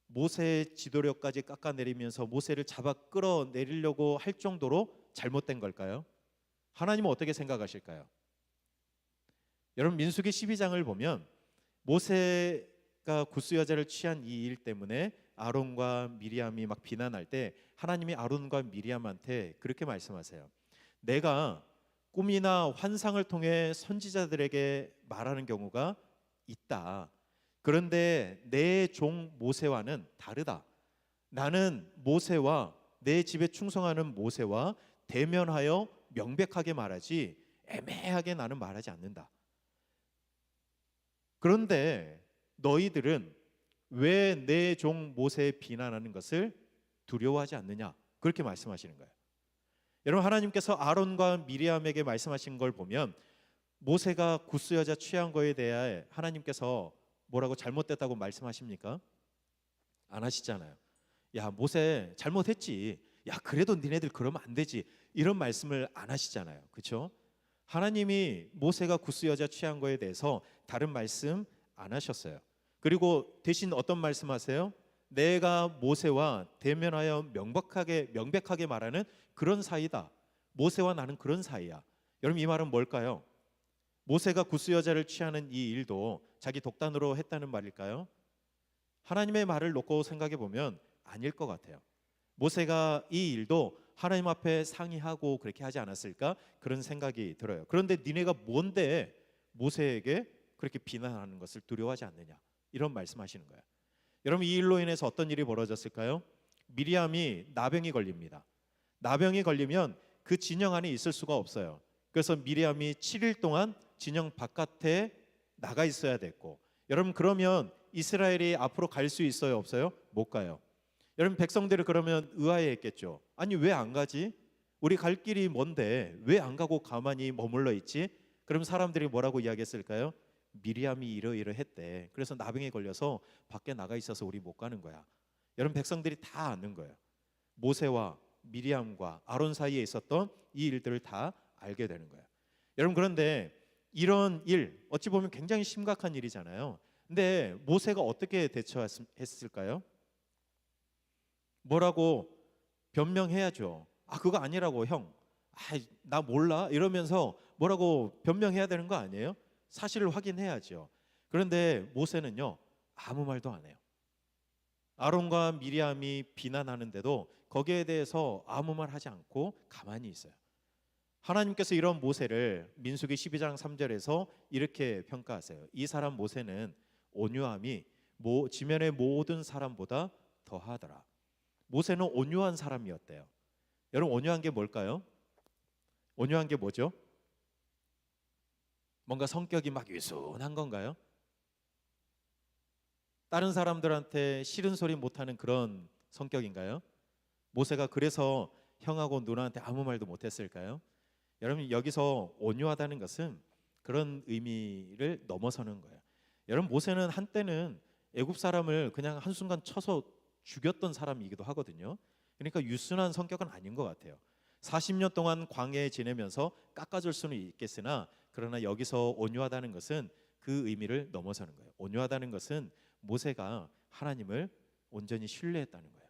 모세의 지도력까지 깎아내리면서 모세를 잡아 끌어내리려고 할 정도로 잘못된 걸까요? 하나님은 어떻게 생각하실까요? 여러분, 민수기 12장을 보면 모세가 구스 여자를 취한 이 일 때문에 아론과 미리암이 막 비난할 때 하나님이 아론과 미리암한테 그렇게 말씀하세요. 내가 꿈이나 환상을 통해 선지자들에게 말하는 경우가 있다. 그런데 내 종 모세와는 다르다. 나는 모세와 내 집에 충성하는 모세와 대면하여 명백하게 말하지 애매하게 나는 말하지 않는다. 그런데 너희들은 왜 내 종 모세에 비난하는 것을 두려워하지 않느냐? 그렇게 말씀하시는 거예요. 여러분, 하나님께서 아론과 미리암에게 말씀하신 걸 보면 모세가 구스 여자 취한 거에 대해 하나님께서 뭐라고 잘못됐다고 말씀하십니까? 안 하시잖아요. 야, 모세 잘못했지. 야, 그래도 니네들 그러면 안 되지. 이런 말씀을 안 하시잖아요. 그렇죠? 하나님이 모세가 구스 여자 취한 거에 대해서 다른 말씀 안 하셨어요. 그리고 대신 어떤 말씀하세요? 내가 모세와 대면하여 명백하게 말하는 그런 사이다. 모세와 나는 그런 사이야. 여러분, 이 말은 뭘까요? 모세가 구스 여자를 취하는 이 일도 자기 독단으로 했다는 말일까요? 하나님의 말을 놓고 생각해 보면 아닐 것 같아요. 모세가 이 일도 하나님 앞에 상의하고 그렇게 하지 않았을까? 그런 생각이 들어요. 그런데 니네가 뭔데 모세에게 그렇게 비난하는 것을 두려워하지 않느냐? 이런 말씀하시는 거예요. 여러분, 이 일로 인해서 어떤 일이 벌어졌을까요? 미리암이 나병이 걸립니다. 나병이 걸리면 그 진영 안에 있을 수가 없어요. 그래서 미리암이 7일 동안 진영 바깥에 나가 있어야 됐고, 여러분, 그러면 이스라엘이 앞으로 갈 수 있어요, 없어요? 못 가요. 여러분, 백성들이 그러면 의아해했겠죠. 아니, 왜 안 가지? 우리 갈 길이 뭔데 왜 안 가고 가만히 머물러 있지? 그럼 사람들이 뭐라고 이야기했을까요? 미리암이 이러이러했대. 그래서 나병에 걸려서 밖에 나가 있어서 우리 못 가는 거야. 여러분, 백성들이 다 아는 거예요. 모세와 미리암과 아론 사이에 있었던 이 일들을 다 알게 되는 거예요. 여러분, 그런데 이런 일 어찌 보면 굉장히 심각한 일이잖아요. 근데 모세가 어떻게 대처했을까요? 뭐라고 변명해야죠. 아, 그거 아니라고 형. 나 몰라 이러면서 뭐라고 변명해야 되는 거 아니에요? 사실을 확인해야죠. 그런데 모세는요, 아무 말도 안 해요. 아론과 미리암이 비난하는데도 거기에 대해서 아무 말 하지 않고 가만히 있어요. 하나님께서 이런 모세를 민수기 12장 3절에서 이렇게 평가하세요. 이 사람 모세는 온유함이 지면의 모든 사람보다 더하더라. 모세는 온유한 사람이었대요. 여러분, 온유한 게 뭘까요? 온유한 게 뭐죠? 뭔가 성격이 막 유순한 건가요? 다른 사람들한테 싫은 소리 못하는 그런 성격인가요? 모세가 그래서 형하고 누나한테 아무 말도 못했을까요? 여러분, 여기서 온유하다는 것은 그런 의미를 넘어서는 거예요. 여러분, 모세는 한때는 애굽 사람을 그냥 한순간 쳐서 죽였던 사람이기도 하거든요. 그러니까 유순한 성격은 아닌 것 같아요. 40년 동안 광야에 지내면서 깎아줄 수는 있겠으나, 그러나 여기서 온유하다는 것은 그 의미를 넘어서는 거예요. 온유하다는 것은 모세가 하나님을 온전히 신뢰했다는 거예요.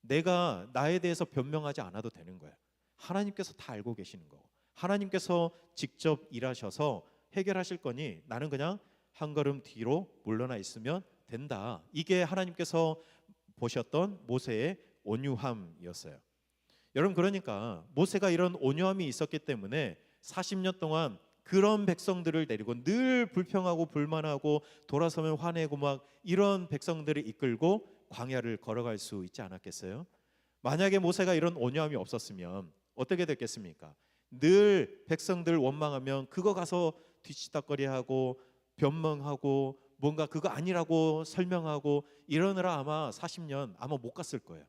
내가 나에 대해서 변명하지 않아도 되는 거예요. 하나님께서 다 알고 계시는 거고, 하나님께서 직접 일하셔서 해결하실 거니 나는 그냥 한 걸음 뒤로 물러나 있으면 된다. 이게 하나님께서 보셨던 모세의 온유함이었어요. 여러분, 그러니까 모세가 이런 온유함이 있었기 때문에 40년 동안 그런 백성들을 데리고 늘 불평하고 불만하고 돌아서면 화내고 막 이런 백성들을 이끌고 광야를 걸어갈 수 있지 않았겠어요? 만약에 모세가 이런 온유함이 없었으면 어떻게 됐겠습니까? 늘 백성들 원망하면 그거 가서 뒤치다거리하고 변명하고 뭔가 그거 아니라고 설명하고 이러느라 아마 40년 아마 못 갔을 거예요.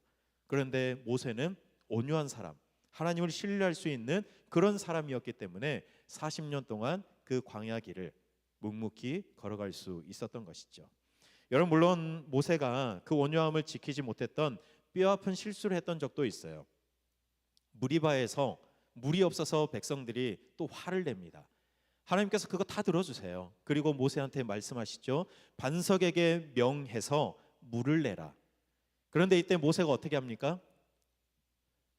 그런데 모세는 온유한 사람, 하나님을 신뢰할 수 있는 그런 사람이었기 때문에 40년 동안 그 광야 길을 묵묵히 걸어갈 수 있었던 것이죠. 여러분, 물론 모세가 그 온유함을 지키지 못했던 뼈아픈 실수를 했던 적도 있어요. 무리바에서 물이 없어서 백성들이 또 화를 냅니다. 하나님께서 그거 다 들어주세요. 그리고 모세한테 말씀하시죠. 반석에게 명해서 물을 내라. 그런데 이때 모세가 어떻게 합니까?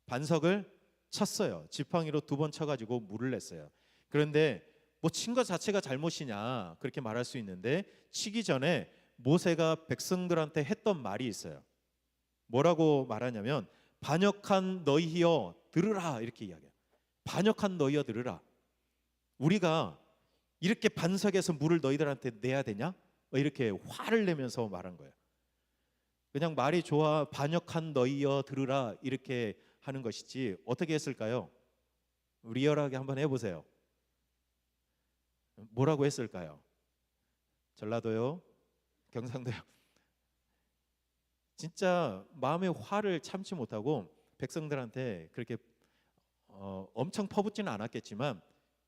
반석을 쳤어요. 지팡이로 2번 쳐가지고 물을 냈어요. 그런데 뭐 친 것 자체가 잘못이냐 그렇게 말할 수 있는데, 치기 전에 모세가 백성들한테 했던 말이 있어요. 뭐라고 말하냐면 반역한 너희여 들으라, 이렇게 이야기해요. 반역한 너희여 들으라. 우리가 이렇게 반석에서 물을 너희들한테 내야 되냐? 이렇게 화를 내면서 말한 거예요. 그냥 말이 좋아 반역한 너희여 들으라 이렇게 하는 것이지 어떻게 했을까요? 리얼하게 한번 해보세요. 뭐라고 했을까요? 전라도요? 경상도요? 진짜 마음의 화를 참지 못하고 백성들한테 그렇게 엄청 퍼붓지는 않았겠지만,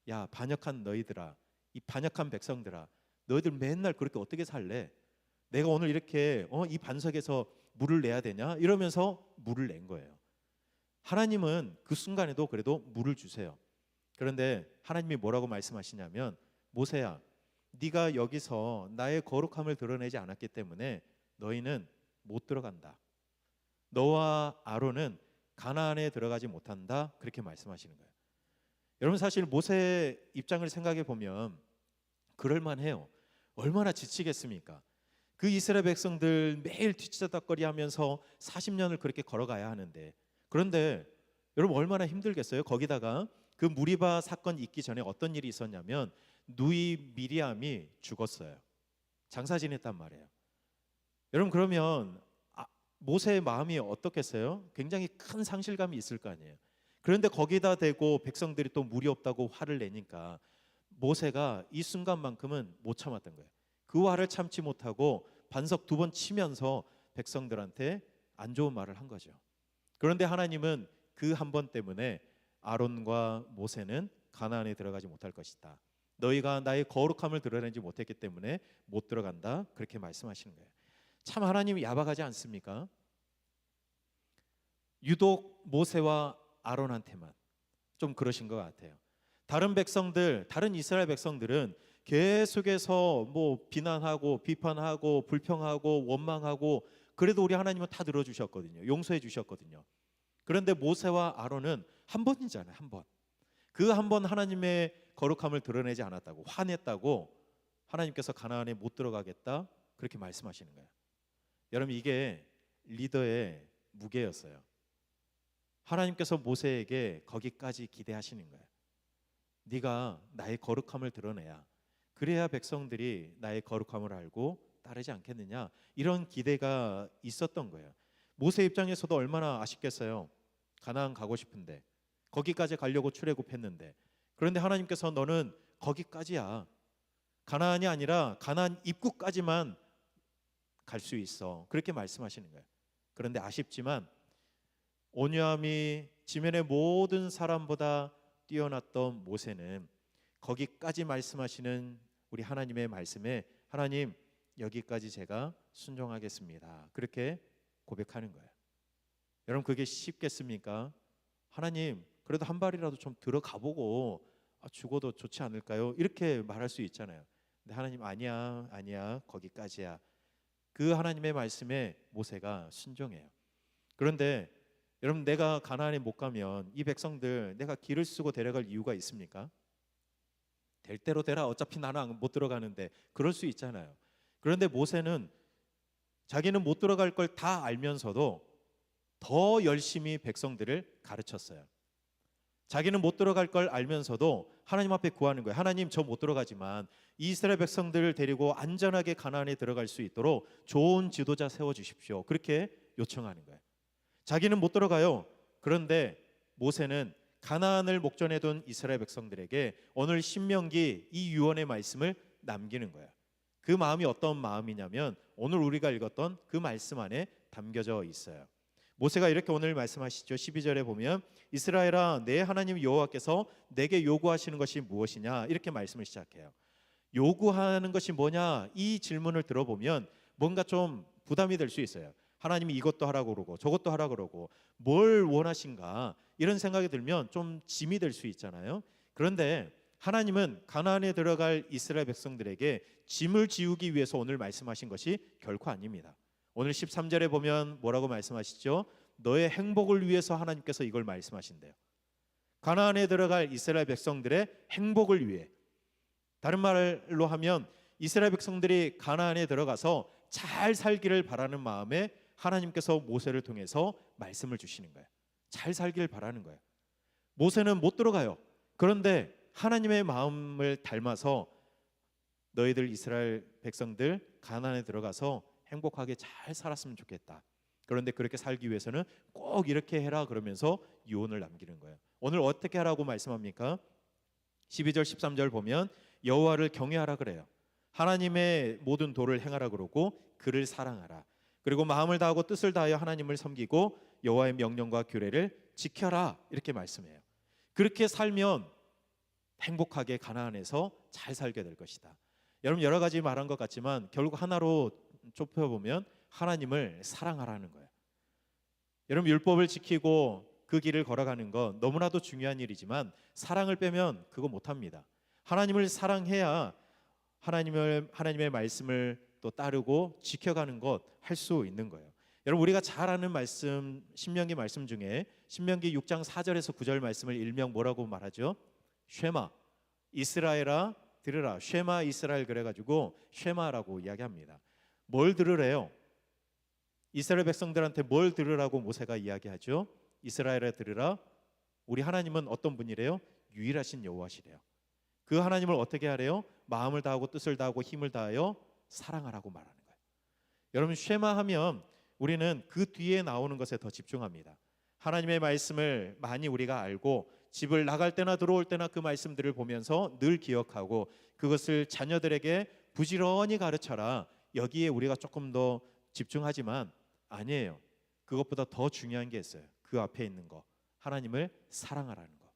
야, 반역한 너희들아, 이 반역한 백성들아, 너희들 맨날 그렇게 어떻게 살래? 내가 오늘 이렇게 이 반석에서 물을 내야 되냐? 이러면서 물을 낸 거예요. 하나님은 그 순간에도 그래도 물을 주세요. 그런데 하나님이 뭐라고 말씀하시냐면, 모세야, 네가 여기서 나의 거룩함을 드러내지 않았기 때문에 너희는 못 들어간다. 너와 아론은 가나안에 들어가지 못한다. 그렇게 말씀하시는 거예요. 여러분, 사실 모세의 입장을 생각해 보면 그럴만해요. 얼마나 지치겠습니까? 그 이스라엘 백성들 매일 뒤치다거리 하면서 40년을 그렇게 걸어가야 하는데, 그런데 여러분 얼마나 힘들겠어요? 거기다가 그 무리바 사건 있기 전에 어떤 일이 있었냐면 누이 미리암이 죽었어요. 장사 지냈단 말이에요. 여러분, 그러면 모세의 마음이 어떻겠어요? 굉장히 큰 상실감이 있을 거 아니에요. 그런데 거기다 대고 백성들이 또 물이 없다고 화를 내니까 모세가 이 순간만큼은 못 참았던 거예요. 그 화를 참지 못하고 반석 2번 치면서 백성들한테 안 좋은 말을 한 거죠. 그런데 하나님은 그 한 번 때문에 아론과 모세는 가나안에 들어가지 못할 것이다. 너희가 나의 거룩함을 드러내지 못했기 때문에 못 들어간다. 그렇게 말씀하시는 거예요. 참 하나님이 야박하지 않습니까? 유독 모세와 아론한테만 좀 그러신 것 같아요. 다른 백성들, 다른 이스라엘 백성들은 계속해서 뭐 비난하고 비판하고 불평하고 원망하고, 그래도 우리 하나님은 다 들어주셨거든요. 용서해 주셨거든요. 그런데 모세와 아론은 한 번이잖아요. 한 번. 그 한 번 하나님의 거룩함을 드러내지 않았다고 화냈다고 하나님께서 가나안에 못 들어가겠다 그렇게 말씀하시는 거예요. 여러분, 이게 리더의 무게였어요. 하나님께서 모세에게 거기까지 기대하시는 거예요. 네가 나의 거룩함을 드러내야, 그래야 백성들이 나의 거룩함을 알고 따르지 않겠느냐, 이런 기대가 있었던 거예요. 모세 입장에서도 얼마나 아쉽겠어요. 가나안 가고 싶은데, 거기까지 가려고 출애굽했는데, 그런데 하나님께서 너는 거기까지야, 가나안이 아니라 가나안 입구까지만 갈 수 있어, 그렇게 말씀하시는 거예요. 그런데 아쉽지만 온유함이 지면의 모든 사람보다 뛰어났던 모세는 거기까지 말씀하시는 우리 하나님의 말씀에 하나님, 여기까지 제가 순종하겠습니다, 그렇게 고백하는 거예요. 여러분, 그게 쉽겠습니까? 하나님, 그래도 한 발이라도 좀 들어가 보고 죽어도 좋지 않을까요? 이렇게 말할 수 있잖아요. 근데 하나님, 아니야, 거기까지야. 그 하나님의 말씀에 모세가 순종해요. 그런데 여러분, 내가 가나안에 못 가면 이 백성들 내가 길을 쓰고 데려갈 이유가 있습니까? 될 대로 되라, 어차피 나는 못 들어가는데, 그럴 수 있잖아요. 그런데 모세는 자기는 못 들어갈 걸 다 알면서도 더 열심히 백성들을 가르쳤어요. 자기는 못 들어갈 걸 알면서도 하나님 앞에 구하는 거예요. 하나님, 저 못 들어가지만 이스라엘 백성들을 데리고 안전하게 가나안에 들어갈 수 있도록 좋은 지도자 세워주십시오, 그렇게 요청하는 거예요. 자기는 못 들어가요. 그런데 모세는 가나안을 목전에 둔 이스라엘 백성들에게 오늘 신명기 이 유언의 말씀을 남기는 거예요. 그 마음이 어떤 마음이냐면 오늘 우리가 읽었던 그 말씀 안에 담겨져 있어요. 모세가 이렇게 오늘 말씀하시죠. 12절에 보면 이스라엘아, 내 하나님 여호와께서 내게 요구하시는 것이 무엇이냐, 이렇게 말씀을 시작해요. 요구하는 것이 뭐냐, 이 질문을 들어보면 뭔가 좀 부담이 될 수 있어요. 하나님이 이것도 하라고 그러고 저것도 하라고 그러고 뭘 원하신가, 이런 생각이 들면 좀 짐이 될 수 있잖아요. 그런데 하나님은 가나안에 들어갈 이스라엘 백성들에게 짐을 지우기 위해서 오늘 말씀하신 것이 결코 아닙니다. 오늘 13절에 보면 뭐라고 말씀하시죠? 너의 행복을 위해서 하나님께서 이걸 말씀하신대요. 가나안에 들어갈 이스라엘 백성들의 행복을 위해, 다른 말로 하면 이스라엘 백성들이 가나안에 들어가서 잘 살기를 바라는 마음에 하나님께서 모세를 통해서 말씀을 주시는 거예요. 잘 살기를 바라는 거예요. 모세는 못 들어가요. 그런데 하나님의 마음을 닮아서 너희들 이스라엘 백성들 가나안에 들어가서 행복하게 잘 살았으면 좋겠다. 그런데 그렇게 살기 위해서는 꼭 이렇게 해라, 그러면서 유언을 남기는 거예요. 오늘 어떻게 하라고 말씀합니까? 12절 13절 보면 여호와를 경외하라 그래요. 하나님의 모든 도를 행하라 그러고 그를 사랑하라. 그리고 마음을 다하고 뜻을 다하여 하나님을 섬기고 여호와의 명령과 규례를 지켜라, 이렇게 말씀해요. 그렇게 살면 행복하게 가나안에서 잘 살게 될 것이다. 여러분, 여러 가지 말한 것 같지만 결국 하나로 좁혀보면 하나님을 사랑하라는 거예요. 여러분, 율법을 지키고 그 길을 걸어가는 건 너무나도 중요한 일이지만 사랑을 빼면 그거 못합니다. 하나님을 사랑해야 하나님의 말씀을 또 따르고 지켜가는 것 할 수 있는 거예요. 여러분, 우리가 잘 아는 말씀, 신명기 말씀 중에 신명기 6장 4절에서 9절 말씀을 일명 뭐라고 말하죠? 쉐마, 이스라엘아 들으라. 쉐마 이스라엘, 그래가지고 쉐마라고 이야기합니다. 뭘 들으래요? 이스라엘 백성들한테 뭘 들으라고 모세가 이야기하죠? 이스라엘아 들으라. 우리 하나님은 어떤 분이래요? 유일하신 여호와시래요. 그 하나님을 어떻게 하래요? 마음을 다하고 뜻을 다하고 힘을 다하여 사랑하라고 말하는 거예요. 여러분, 쉐마하면 우리는 그 뒤에 나오는 것에 더 집중합니다. 하나님의 말씀을 많이 우리가 알고 집을 나갈 때나 들어올 때나 그 말씀들을 보면서 늘 기억하고 그것을 자녀들에게 부지런히 가르쳐라. 여기에 우리가 조금 더 집중하지만 아니에요. 그것보다 더 중요한 게 있어요. 그 앞에 있는 거, 하나님을 사랑하라는 거.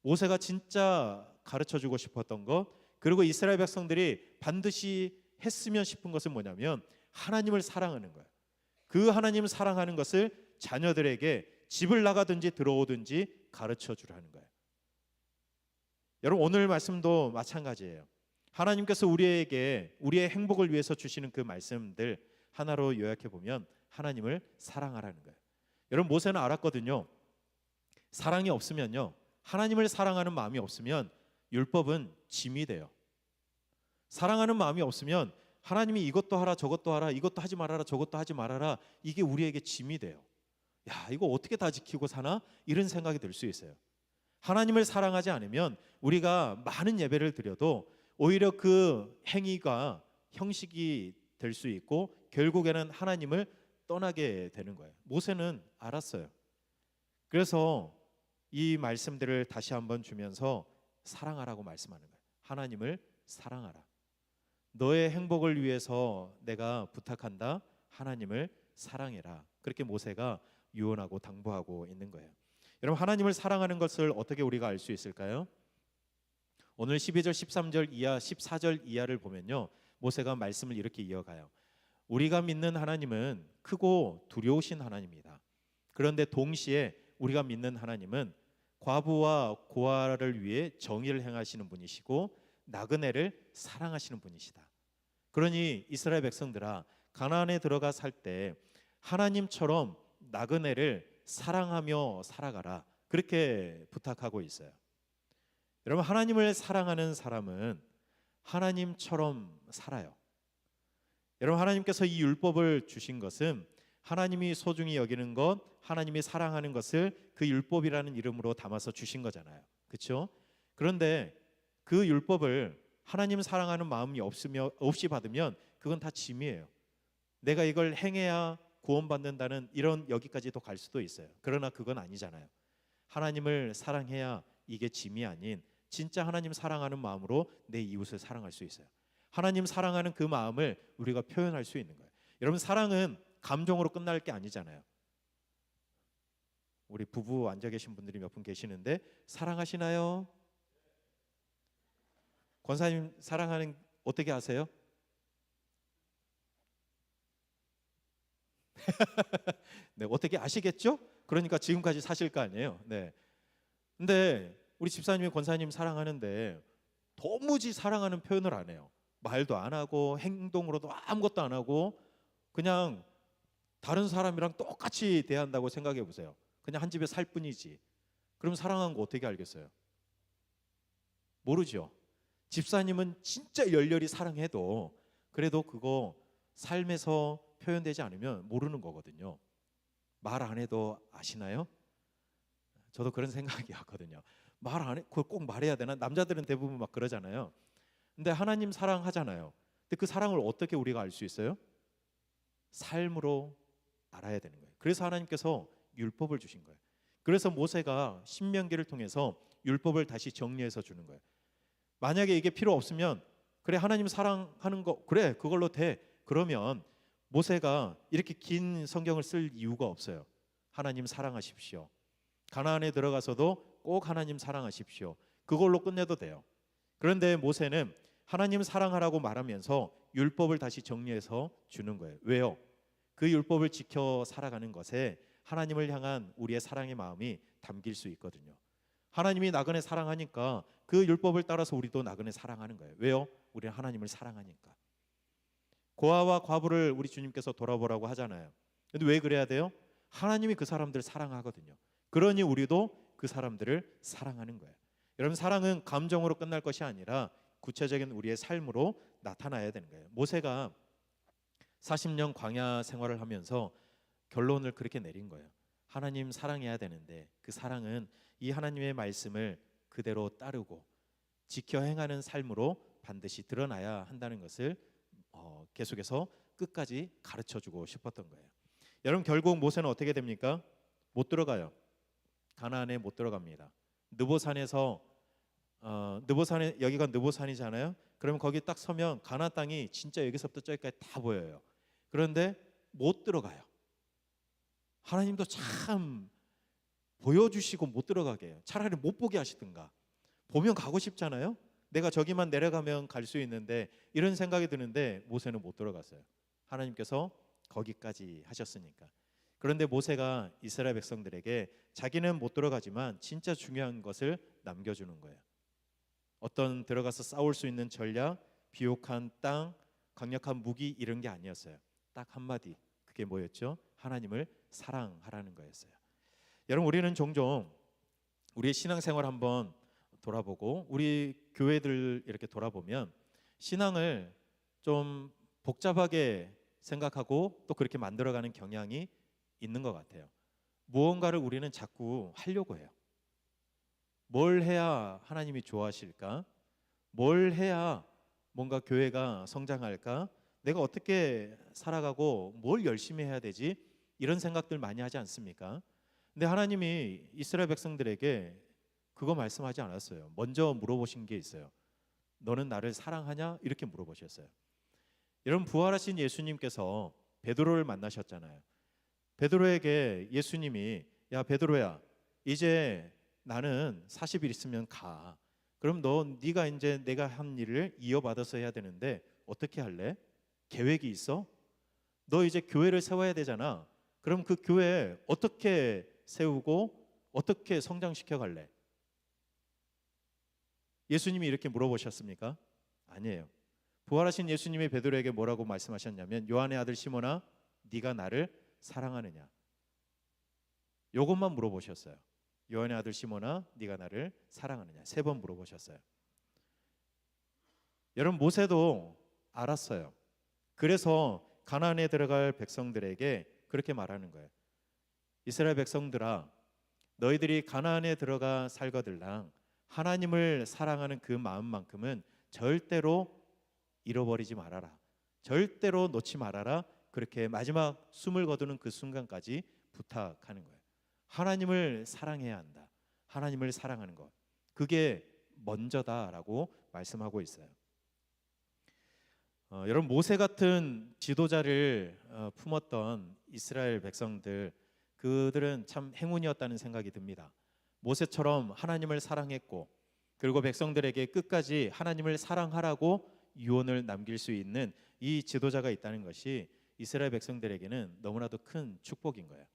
모세가 진짜 가르쳐주고 싶었던 것, 그리고 이스라엘 백성들이 반드시 했으면 싶은 것은 뭐냐면 하나님을 사랑하는 거예요. 그 하나님을 사랑하는 것을 자녀들에게 집을 나가든지 들어오든지 가르쳐 주라는 거예요. 여러분, 오늘 말씀도 마찬가지예요. 하나님께서 우리에게 우리의 행복을 위해서 주시는 그 말씀들 하나로 요약해 보면 하나님을 사랑하라는 거예요. 여러분, 모세는 알았거든요. 사랑이 없으면요, 하나님을 사랑하는 마음이 없으면 율법은 짐이 돼요. 사랑하는 마음이 없으면 하나님이 이것도 하라 저것도 하라, 이것도 하지 말아라 저것도 하지 말아라, 이게 우리에게 짐이 돼요. 야, 이거 어떻게 다 지키고 사나? 이런 생각이 들 수 있어요. 하나님을 사랑하지 않으면 우리가 많은 예배를 드려도 오히려 그 행위가 형식이 될 수 있고 결국에는 하나님을 떠나게 되는 거예요. 모세는 알았어요. 그래서 이 말씀들을 다시 한번 주면서 사랑하라고 말씀하는 거예요. 하나님을 사랑하라. 너의 행복을 위해서 내가 부탁한다. 하나님을 사랑해라. 그렇게 모세가 유언하고 당부하고 있는 거예요. 여러분, 하나님을 사랑하는 것을 어떻게 우리가 알 수 있을까요? 오늘 12절, 13절 이하, 14절 이하를 보면요, 모세가 말씀을 이렇게 이어가요. 우리가 믿는 하나님은 크고 두려우신 하나님이다. 그런데 동시에 우리가 믿는 하나님은 과부와 고아를 위해 정의를 행하시는 분이시고 나그네를 사랑하시는 분이시다. 그러니 이스라엘 백성들아, 가나안에 들어가 살 때 하나님처럼 나그네를 사랑하며 살아가라. 그렇게 부탁하고 있어요. 여러분, 하나님을 사랑하는 사람은 하나님처럼 살아요. 여러분, 하나님께서 이 율법을 주신 것은 하나님이 소중히 여기는 것, 하나님이 사랑하는 것을 그 율법이라는 이름으로 담아서 주신 거잖아요. 그렇죠? 그런데 그 율법을 하나님 사랑하는 마음이 없이 받으면 그건 다 짐이에요. 내가 이걸 행해야 구원받는다는 이런 여기까지도 갈 수도 있어요. 그러나 그건 아니잖아요. 하나님을 사랑해야 이게 짐이 아닌 진짜 하나님 사랑하는 마음으로 내 이웃을 사랑할 수 있어요. 하나님 사랑하는 그 마음을 우리가 표현할 수 있는 거예요. 여러분, 사랑은 감정으로 끝날 게 아니잖아요. 우리 부부 앉아 계신 분들이 몇 분 계시는데 사랑하시나요? 권사님 사랑하는 어떻게 아세요? 네, 어떻게 아시겠죠? 그러니까 지금까지 사실 거 아니에요. 네. 근데 우리 집사님이 권사님 사랑하는데 도무지 사랑하는 표현을 안 해요. 말도 안 하고 행동으로도 아무것도 안 하고 그냥 다른 사람이랑 똑같이 대한다고 생각해 보세요. 그냥 한 집에 살 뿐이지. 그럼 사랑한 거 어떻게 알겠어요? 모르죠. 집사님은 진짜 열렬히 사랑해도 그래도 그거 삶에서 표현되지 않으면 모르는 거거든요. 말 안 해도 아시나요? 저도 그런 생각이었거든요. 말 안 해, 그걸 꼭 말해야 되나? 남자들은 대부분 막 그러잖아요. 근데 하나님 사랑하잖아요. 근데 그 사랑을 어떻게 우리가 알 수 있어요? 삶으로 알아야 되는 거예요. 그래서 하나님께서 율법을 주신 거예요. 그래서 모세가 신명기를 통해서 율법을 다시 정리해서 주는 거예요. 만약에 이게 필요 없으면 그래, 하나님 사랑하는 거 그래, 그걸로 돼. 그러면 모세가 이렇게 긴 성경을 쓸 이유가 없어요. 하나님 사랑하십시오. 가나안에 들어가서도 꼭 하나님 사랑하십시오. 그걸로 끝내도 돼요. 그런데 모세는 하나님 사랑하라고 말하면서 율법을 다시 정리해서 주는 거예요. 왜요? 그 율법을 지켜 살아가는 것에 하나님을 향한 우리의 사랑의 마음이 담길 수 있거든요. 하나님이 나그네 사랑하니까 그 율법을 따라서 우리도 나그네 사랑하는 거예요. 왜요? 우리는 하나님을 사랑하니까. 고아와 과부를 우리 주님께서 돌아보라고 하잖아요. 근데 왜 그래야 돼요? 하나님이 그 사람들을 사랑하거든요. 그러니 우리도 그 사람들을 사랑하는 거예요. 여러분, 사랑은 감정으로 끝날 것이 아니라 구체적인 우리의 삶으로 나타나야 되는 거예요. 모세가 40년 광야 생활을 하면서 결론을 그렇게 내린 거예요. 하나님 사랑해야 되는데 그 사랑은 이 하나님의 말씀을 그대로 따르고 지켜 행하는 삶으로 반드시 드러나야 한다는 것을 계속해서 끝까지 가르쳐주고 싶었던 거예요. 여러분, 결국 모세는 어떻게 됩니까? 못 들어가요. 가나안에 못 들어갑니다. 느보산에서 느보산에, 여기가 느보산이잖아요. 그러면 거기 딱 서면 가나안 땅이 진짜 여기서부터 저기까지 다 보여요. 그런데 못 들어가요. 하나님도 참 보여주시고 못 들어가게 해요. 차라리 못 보게 하시든가. 보면 가고 싶잖아요. 내가 저기만 내려가면 갈 수 있는데 이런 생각이 드는데 모세는 못 들어갔어요. 하나님께서 거기까지 하셨으니까. 그런데 모세가 이스라엘 백성들에게 자기는 못 들어가지만 진짜 중요한 것을 남겨주는 거예요. 어떤 들어가서 싸울 수 있는 전략, 비옥한 땅, 강력한 무기 이런 게 아니었어요. 딱 한마디, 그게 뭐였죠? 하나님을 사랑하라는 거였어요. 여러분, 우리는 종종 우리의 신앙생활 한번 돌아보고 우리 교회들 이렇게 돌아보면 신앙을 좀 복잡하게 생각하고 또 그렇게 만들어가는 경향이 있는 것 같아요. 무언가를 우리는 자꾸 하려고 해요. 뭘 해야 하나님이 좋아하실까? 뭘 해야 뭔가 교회가 성장할까? 내가 어떻게 살아가고 뭘 열심히 해야 되지? 이런 생각들 많이 하지 않습니까? 근데 하나님이 이스라엘 백성들에게 그거 말씀하지 않았어요. 먼저 물어보신 게 있어요. 너는 나를 사랑하냐? 이렇게 물어보셨어요. 여러분, 부활하신 예수님께서 베드로를 만나셨잖아요. 베드로에게 예수님이 야 베드로야, 이제 나는 40일 있으면 가. 그럼 네가 이제 내가 한 일을 이어받아서 해야 되는데 어떻게 할래? 계획이 있어? 너 이제 교회를 세워야 되잖아. 그럼 그 교회 어떻게 세우고 어떻게 성장시켜 갈래? 예수님이 이렇게 물어보셨습니까? 아니에요. 부활하신 예수님이 베드로에게 뭐라고 말씀하셨냐면 요한의 아들 시몬아, 네가 나를 사랑하느냐? 요것만 물어보셨어요. 요한의 아들 시몬아, 네가 나를 사랑하느냐? 3번 물어보셨어요. 여러분, 모세도 알았어요. 그래서 가나안에 들어갈 백성들에게 그렇게 말하는 거예요. 이스라엘 백성들아, 너희들이 가나안에 들어가 살거들랑 하나님을 사랑하는 그 마음만큼은 절대로 잃어버리지 말아라. 절대로 놓지 말아라. 그렇게 마지막 숨을 거두는 그 순간까지 부탁하는 거예요. 하나님을 사랑해야 한다. 하나님을 사랑하는 것, 그게 먼저다라고 말씀하고 있어요. 여러분, 모세 같은 지도자를 품었던 이스라엘 백성들, 그들은 참 행운이었다는 생각이 듭니다. 모세처럼 하나님을 사랑했고 그리고 백성들에게 끝까지 하나님을 사랑하라고 유언을 남길 수 있는 이 지도자가 있다는 것이 이스라엘 백성들에게는 너무나도 큰 축복인 거예요.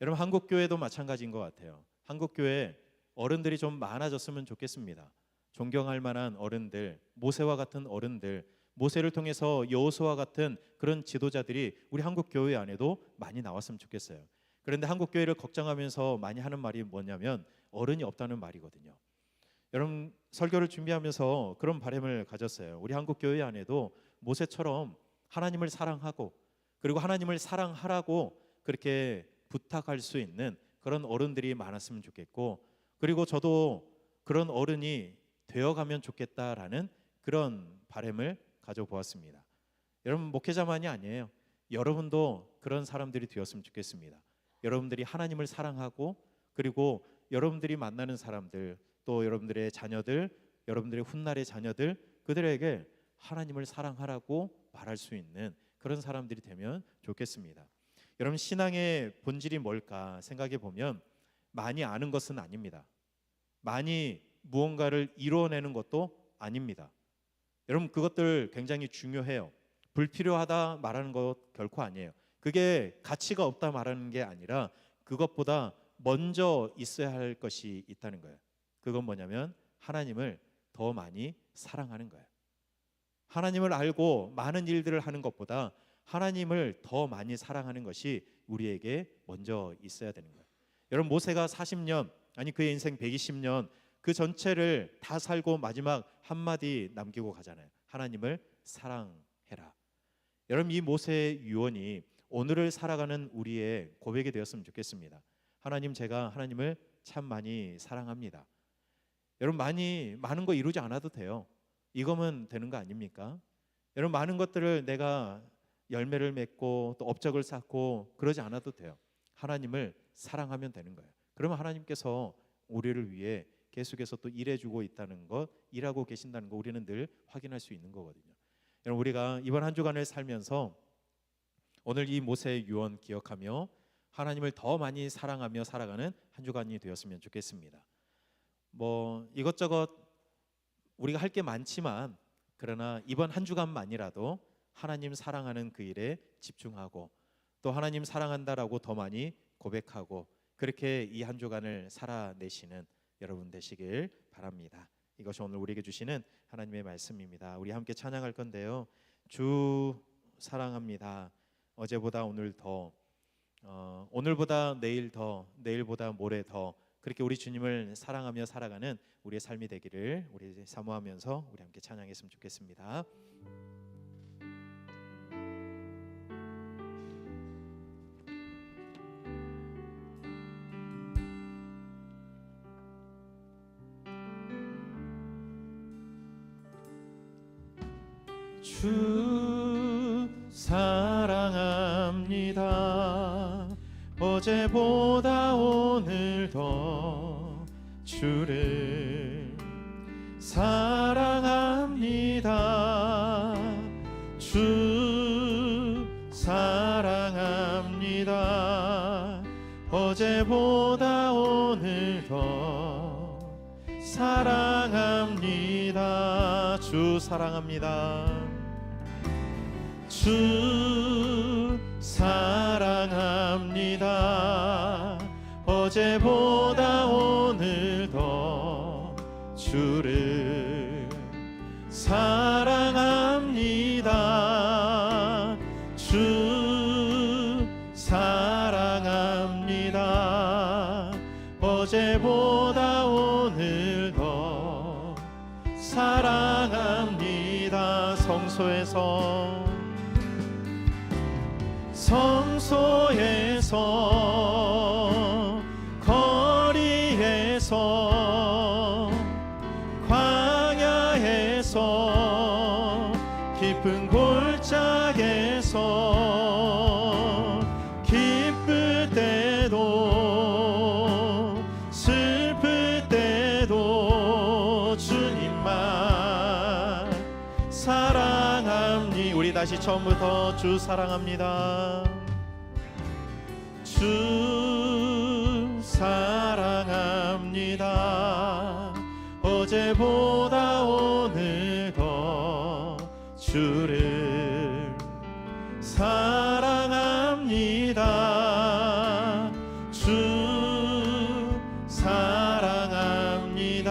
여러분, 한국 교회도 마찬가지인 것 같아요. 한국 교회 어른들이 좀 많아졌으면 좋겠습니다. 존경할 만한 어른들, 모세와 같은 어른들, 모세를 통해서 여호수아와 같은 그런 지도자들이 우리 한국 교회 안에도 많이 나왔으면 좋겠어요. 그런데 한국 교회를 걱정하면서 많이 하는 말이 뭐냐면 어른이 없다는 말이거든요. 여러분, 설교를 준비하면서 그런 바람을 가졌어요. 우리 한국 교회 안에도 모세처럼 하나님을 사랑하고 그리고 하나님을 사랑하라고 그렇게 부탁할 수 있는 그런 어른들이 많았으면 좋겠고, 그리고 저도 그런 어른이 되어가면 좋겠다라는 그런 바람을 가져보았습니다. 여러분, 목회자만이 아니에요. 여러분도 그런 사람들이 되었으면 좋겠습니다. 여러분들이 하나님을 사랑하고 그리고 여러분들이 만나는 사람들, 또 여러분들의 자녀들, 여러분들의 훗날의 자녀들, 그들에게 하나님을 사랑하라고 말할 수 있는 그런 사람들이 되면 좋겠습니다. 여러분, 신앙의 본질이 뭘까 생각해 보면 많이 아는 것은 아닙니다. 많이 무언가를 이루어내는 것도 아닙니다. 여러분, 그것들 굉장히 중요해요. 불필요하다 말하는 것 결코 아니에요. 그게 가치가 없다 말하는 게 아니라 그것보다 먼저 있어야 할 것이 있다는 거예요. 그건 뭐냐면 하나님을 더 많이 사랑하는 거예요. 하나님을 알고 많은 일들을 하는 것보다 하나님을 더 많이 사랑하는 것이 우리에게 먼저 있어야 되는 거예요. 여러분, 모세가 40년, 아니 그의 인생 120년 그 전체를 다 살고 마지막 한마디 남기고 가잖아요. 하나님을 사랑해라. 여러분, 이 모세의 유언이 오늘을 살아가는 우리의 고백이 되었으면 좋겠습니다. 하나님, 제가 하나님을 참 많이 사랑합니다. 여러분, 많은 거 이루지 않아도 돼요. 이거면 되는 거 아닙니까? 여러분, 많은 것들을 내가 열매를 맺고 또 업적을 쌓고 그러지 않아도 돼요. 하나님을 사랑하면 되는 거예요. 그러면 하나님께서 우리를 위해 계속해서 또 일해주고 있다는 것, 일하고 계신다는 것 우리는 늘 확인할 수 있는 거거든요. 여러분, 우리가 이번 한 주간을 살면서 오늘 이 모세의 유언 기억하며 하나님을 더 많이 사랑하며 살아가는 한 주간이 되었으면 좋겠습니다. 뭐 이것저것 우리가 할 게 많지만 그러나 이번 한 주간만이라도 하나님 사랑하는 그 일에 집중하고 또 하나님 사랑한다라고 더 많이 고백하고 그렇게 이 한 주간을 살아내시는 여러분 되시길 바랍니다. 이것이 오늘 우리에게 주시는 하나님의 말씀입니다. 우리 함께 찬양할 건데요. 주 사랑합니다. 어제보다 오늘 더, 오늘보다 내일 더, 내일보다 모레 더, 그렇게 우리 주님을 사랑하며 살아가는 우리의 삶이 되기를 우리 사모하면서 우리 함께 찬양했으면 좋겠습니다. 주 사랑합니다. 어제보다 오늘 더 주를 사랑합니다. 주 사랑합니다. 어제보다 오늘 더 사랑합니다. 주 사랑합니다. 주 사랑합니다. 어제보다 오늘 더 주를 사랑합니다. 주 사랑합니다. 어제보다 오늘 더 사랑합니다. 성소에서 거리에서 광야에서 깊은 골짜기에서 기쁠 때도 슬플 때도 주님만 사랑합니다. 우리 다시 처음부터 주 사랑합니다. 주 사랑합니다. 어제보다 오늘 더 주를 사랑합니다. 주 사랑합니다.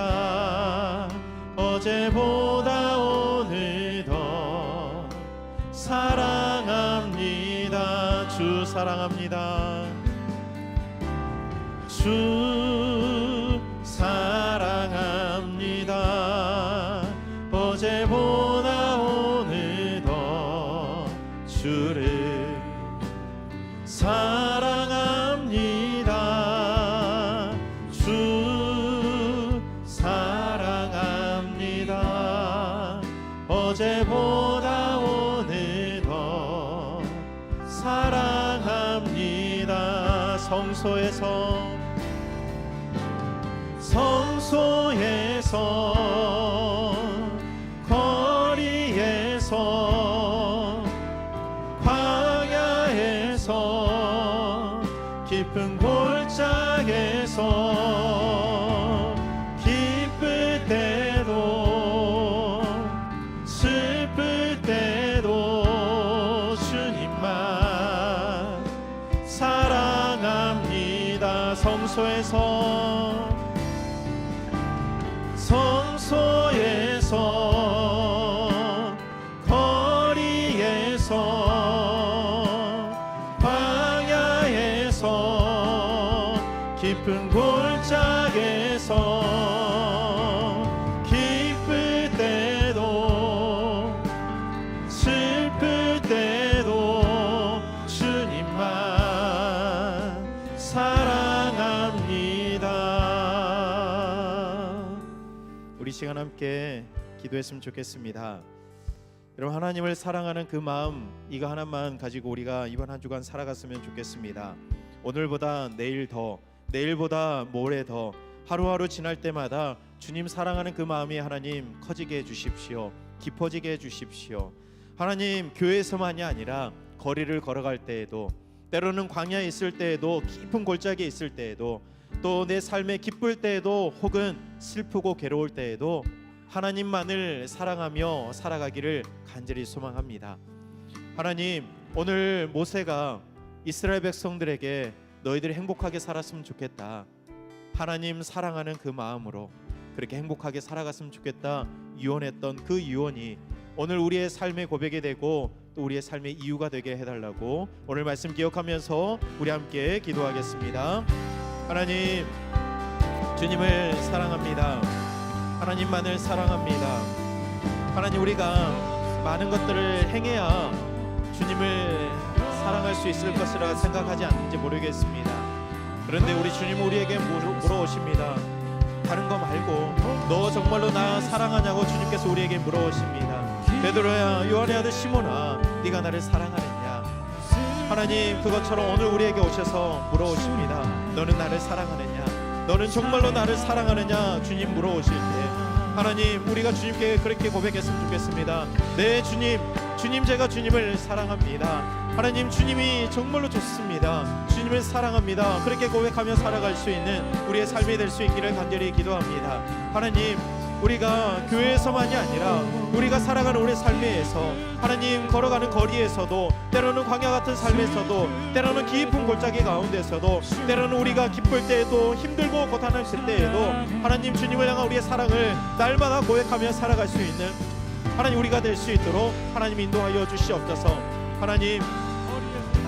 어제보다 오늘 더 사랑합니다. 주 사랑합니다. 주 사랑합니다. 어제보다 오늘 더 주를 사랑합니다. 주 사랑합니다. 어제보다 오늘 더 사랑합니다. 성소에서 거리에서 광야에서 깊은 골짜기에서 기쁠 때도 슬플 때도 주님만 사랑합니다. 성소에서 거리에서 광야에서 깊은 골짜기에서 기쁠 때도 슬플 때도 주님만 사랑합니다. 우리 시간 함께 기도했으면 좋겠습니다. 여러분, 하나님을 사랑하는 그 마음, 이거 하나만 가지고 우리가 이번 한 주간 살아갔으면 좋겠습니다. 오늘보다 내일 더, 내일보다 모레 더, 하루하루 지날 때마다 주님 사랑하는 그 마음이 하나님 커지게 해주십시오. 깊어지게 해주십시오. 하나님, 교회에서만이 아니라 거리를 걸어갈 때에도, 때로는 광야에 있을 때에도, 깊은 골짜기에 있을 때에도, 또 내 삶에 기쁠 때에도, 혹은 슬프고 괴로울 때에도 하나님만을 사랑하며 살아가기를 간절히 소망합니다. 하나님, 오늘 모세가 이스라엘 백성들에게 너희들이 행복하게 살았으면 좋겠다, 하나님 사랑하는 그 마음으로 그렇게 행복하게 살아갔으면 좋겠다 유언했던 그 유언이 오늘 우리의 삶의 고백이 되고 또 우리의 삶의 이유가 되게 해달라고 오늘 말씀 기억하면서 우리 함께 기도하겠습니다. 하나님, 주님을 사랑합니다. 하나님만을 사랑합니다. 하나님, 우리가 많은 것들을 행해야 주님을 사랑할 수 있을 것이라 생각하지 않는지 모르겠습니다. 그런데 우리 주님은 우리에게 물어오십니다. 다른 거 말고 너 정말로 나 사랑하냐고 주님께서 우리에게 물어오십니다. 베드로야, 요한의 아들 시몬아, 네가 나를 사랑하느냐? 하나님, 그것처럼 오늘 우리에게 오셔서 물어오십니다. 너는 나를 사랑하느냐? 너는 정말로 나를 사랑하느냐? 주님 물어오실 때 하나님, 우리가 주님께 그렇게 고백했으면 좋겠습니다. 네 주님, 제가 주님을 사랑합니다. 하나님, 주님이 정말로 좋습니다. 주님을 사랑합니다. 그렇게 고백하며 살아갈 수 있는 우리의 삶이 될 수 있기를 간절히 기도합니다. 하나님, 우리가 교회에서만이 아니라 우리가 살아가는 우리의 삶에서, 하나님, 걸어가는 거리에서도, 때로는 광야 같은 삶에서도, 때로는 깊은 골짜기 가운데서도, 때로는 우리가 기쁠 때에도, 힘들고 고단할 때에도 하나님, 주님을 향한 우리의 사랑을 날마다 고백하며 살아갈 수 있는 하나님, 우리가 될 수 있도록 하나님 인도하여 주시옵소서. 하나님,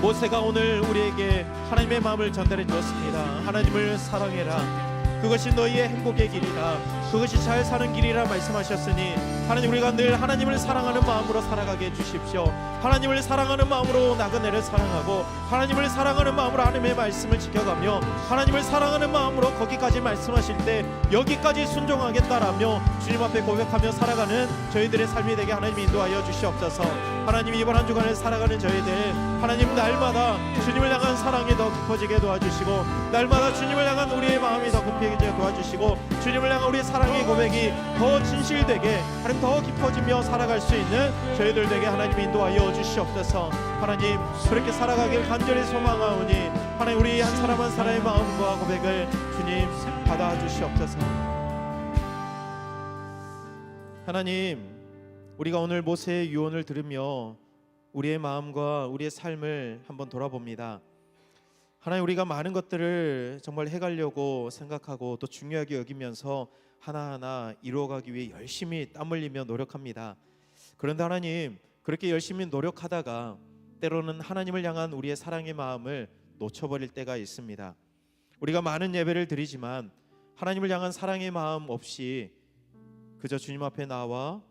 모세가 오늘 우리에게 하나님의 마음을 전달해 주었습니다. 하나님을 사랑해라. 그것이 너희의 행복의 길이라. 그것이 잘 사는 길이라 말씀하셨으니 하나님, 우리가 늘 하나님을 사랑하는 마음으로 살아가게 해주십시오. 하나님을 사랑하는 마음으로 나그네를 사랑하고, 하나님을 사랑하는 마음으로 하나님의 말씀을 지켜가며, 하나님을 사랑하는 마음으로 거기까지 말씀하실 때 여기까지 순종하겠다라며 주님 앞에 고백하며 살아가는 저희들의 삶이 되게 하나님 인도하여 주시옵소서. 하나님, 이번 한 주간을 살아가는 저희들 하나님, 날마다 주님을 향한 사랑이 더 깊어지게 도와주시고, 날마다 주님을 향한 우리의 마음이 더 깊어지게 도와주시고, 주님을 향한 우리의 사랑의 고백이 더 진실되게 하나님 더 깊어지며 살아갈 수 있는 저희들 되게 하나님 인도하여 주시옵소서. 하나님, 그렇게 살아가길 간절히 소망하오니 하나님, 우리 한 사람 한 사람의 마음과 고백을 주님 받아주시옵소서. 하나님, 우리가 오늘 모세의 유언을 들으며 우리의 마음과 우리의 삶을 한번 돌아봅니다. 하나님, 우리가 많은 것들을 정말 해가려고 생각하고 또 중요하게 여기면서 하나하나 이루어가기 위해 열심히 땀 흘리며 노력합니다. 그런데 하나님, 그렇게 열심히 노력하다가 때로는 하나님을 향한 우리의 사랑의 마음을 놓쳐버릴 때가 있습니다. 우리가 많은 예배를 드리지만 하나님을 향한 사랑의 마음 없이 그저 주님 앞에 나와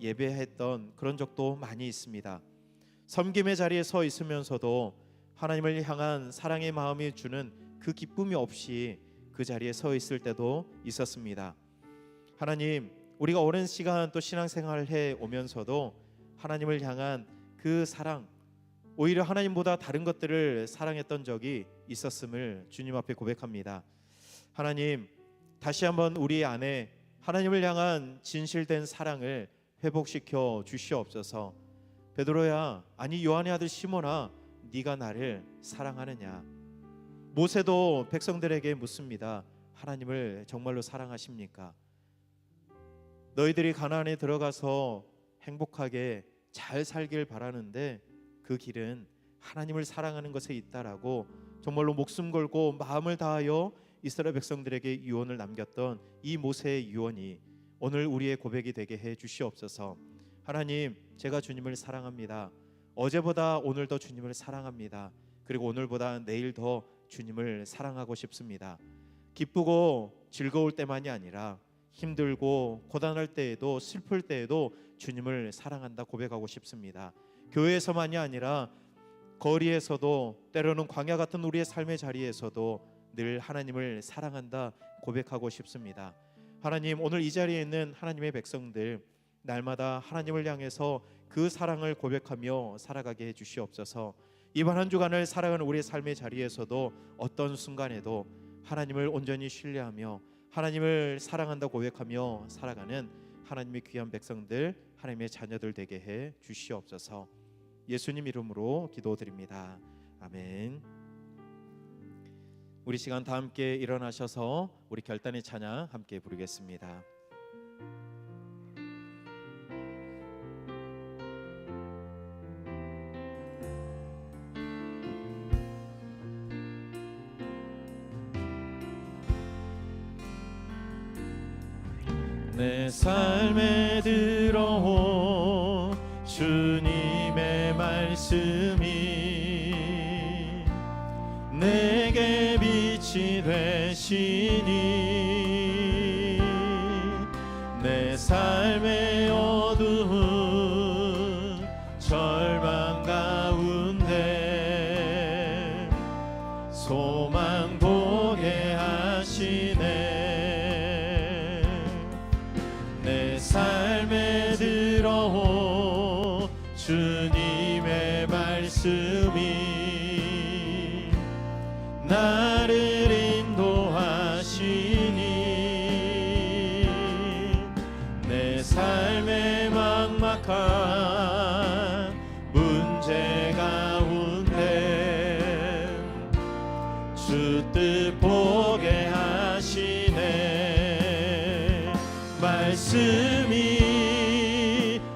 예배했던 그런 적도 많이 있습니다. 섬김의 자리에 서 있으면서도 하나님을 향한 사랑의 마음이 주는 그 기쁨이 없이 그 자리에 서 있을 때도 있었습니다. 하나님, 우리가 오랜 시간 또 신앙생활을 해 오면서도 하나님을 향한 그 사랑, 오히려 하나님보다 다른 것들을 사랑했던 적이 있었음을 주님 앞에 고백합니다. 하나님, 다시 한번 우리 안에 하나님을 향한 진실된 사랑을 회복시켜 주시옵소서. 베드로야, 아니 요한의 아들 시몬아, 네가 나를 사랑하느냐? 모세도 백성들에게 묻습니다. 하나님을 정말로 사랑하십니까? 너희들이 가나안에 들어가서 행복하게 잘 살길 바라는데 그 길은 하나님을 사랑하는 것에 있다라고 정말로 목숨 걸고 마음을 다하여 이스라엘 백성들에게 유언을 남겼던 이 모세의 유언이 오늘 우리의 고백이 되게 해 주시옵소서. 하나님, 제가 주님을 사랑합니다. 어제보다 오늘 더 주님을 사랑합니다. 그리고 오늘보다 내일 더 주님을 사랑하고 싶습니다. 기쁘고 즐거울 때만이 아니라 힘들고 고단할 때에도 슬플 때에도 주님을 사랑한다 고백하고 싶습니다. 교회에서만이 아니라 거리에서도, 때로는 광야 같은 우리의 삶의 자리에서도 늘 하나님을 사랑한다 고백하고 싶습니다. 하나님, 오늘 이 자리에 있는 하나님의 백성들 날마다 하나님을 향해서 그 사랑을 고백하며 살아가게 해주시옵소서. 이번 한 주간을 살아가는 우리의 삶의 자리에서도 어떤 순간에도 하나님을 온전히 신뢰하며 하나님을 사랑한다 고백하며 살아가는 하나님의 귀한 백성들, 하나님의 자녀들 되게 해 주시옵소서. 예수님 이름으로 기도드립니다. 아멘. 우리 시간 다 함께 일어나셔서 우리 결단의 찬양 함께 부르겠습니다. 내 삶에 들어온 주님의 말씀이 내게 빛이 되시니 내 삶의 어두운 절망 가운데 소망 보게 하시네. 내 삶에 들어온 말씀이 나를 인도하시니 내 삶의 막막한 문제 가운데 주 뜻 보게 하시네. 말씀이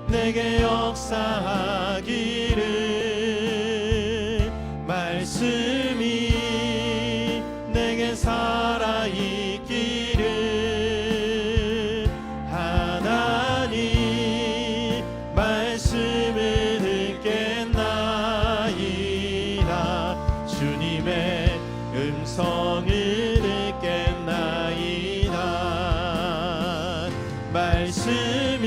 내게 역사하기를, 말씀이 내게 살아있기를, 하나님 말씀을 듣겠나이다. 주님의 음성을 듣겠나이다. 말씀이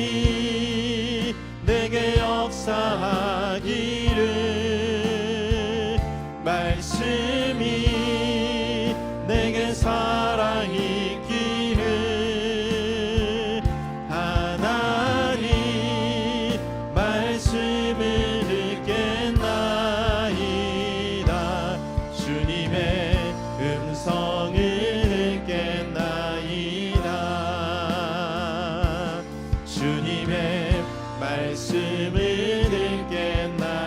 내게 역사하기를, 말씀이 내게 살아있기를, 하나님 말씀을 듣겠나이다. 주님의 음성을 듣겠나이다. 주님의 말씀을 듣겠나이다.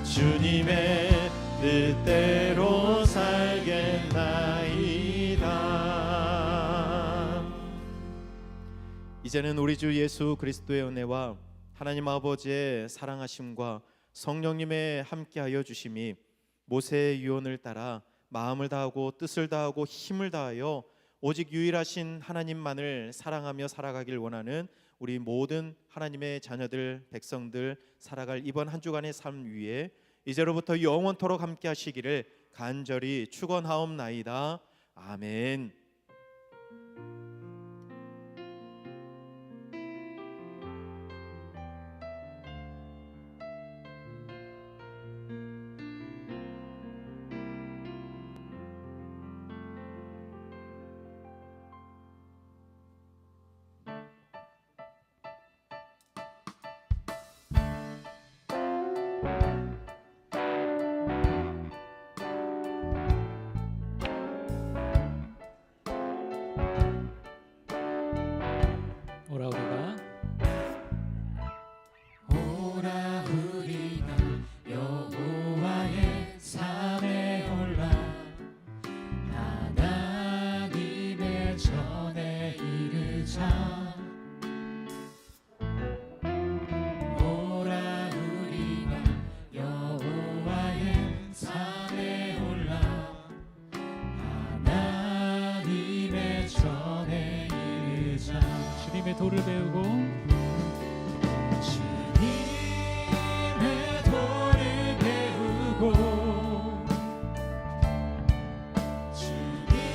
주님의 뜻대로 살겠나이다. 이제는 우리 주 예수 그리스도의 은혜와 하나님 아버지의 사랑하심과 성령님의 함께하여 주심이 모세의 유언을 따라 마음을 다하고 뜻을 다하고 힘을 다하여 오직 유일하신 하나님만을 사랑하며 살아가길 원하는 우리 모든 하나님의 자녀들, 백성들 살아갈 이번 한 주간의 삶 위에 이제로부터 영원토록 함께 하시기를 간절히 축원하옵나이다. 아멘. 오라 우리가 오라 우리가 여호와의 산에 올라 하나님의 전에 이르자. 오라 우리가 여호와의 산에 올라 하나님의 전에 이르자. 주님의 도를 배우고 주님의 도를 배우고 주님의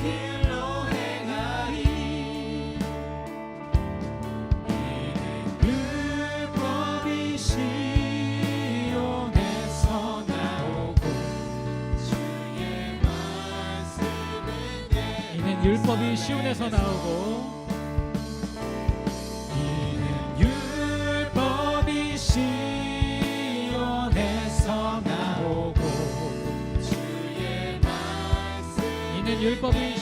길로 행하리. 이는 율법이 시온에서 나오고 주의 말씀은 이는 율법이 시온에서 나오고 율법이 시온에서 나오고 주의 말씀 이는 율법이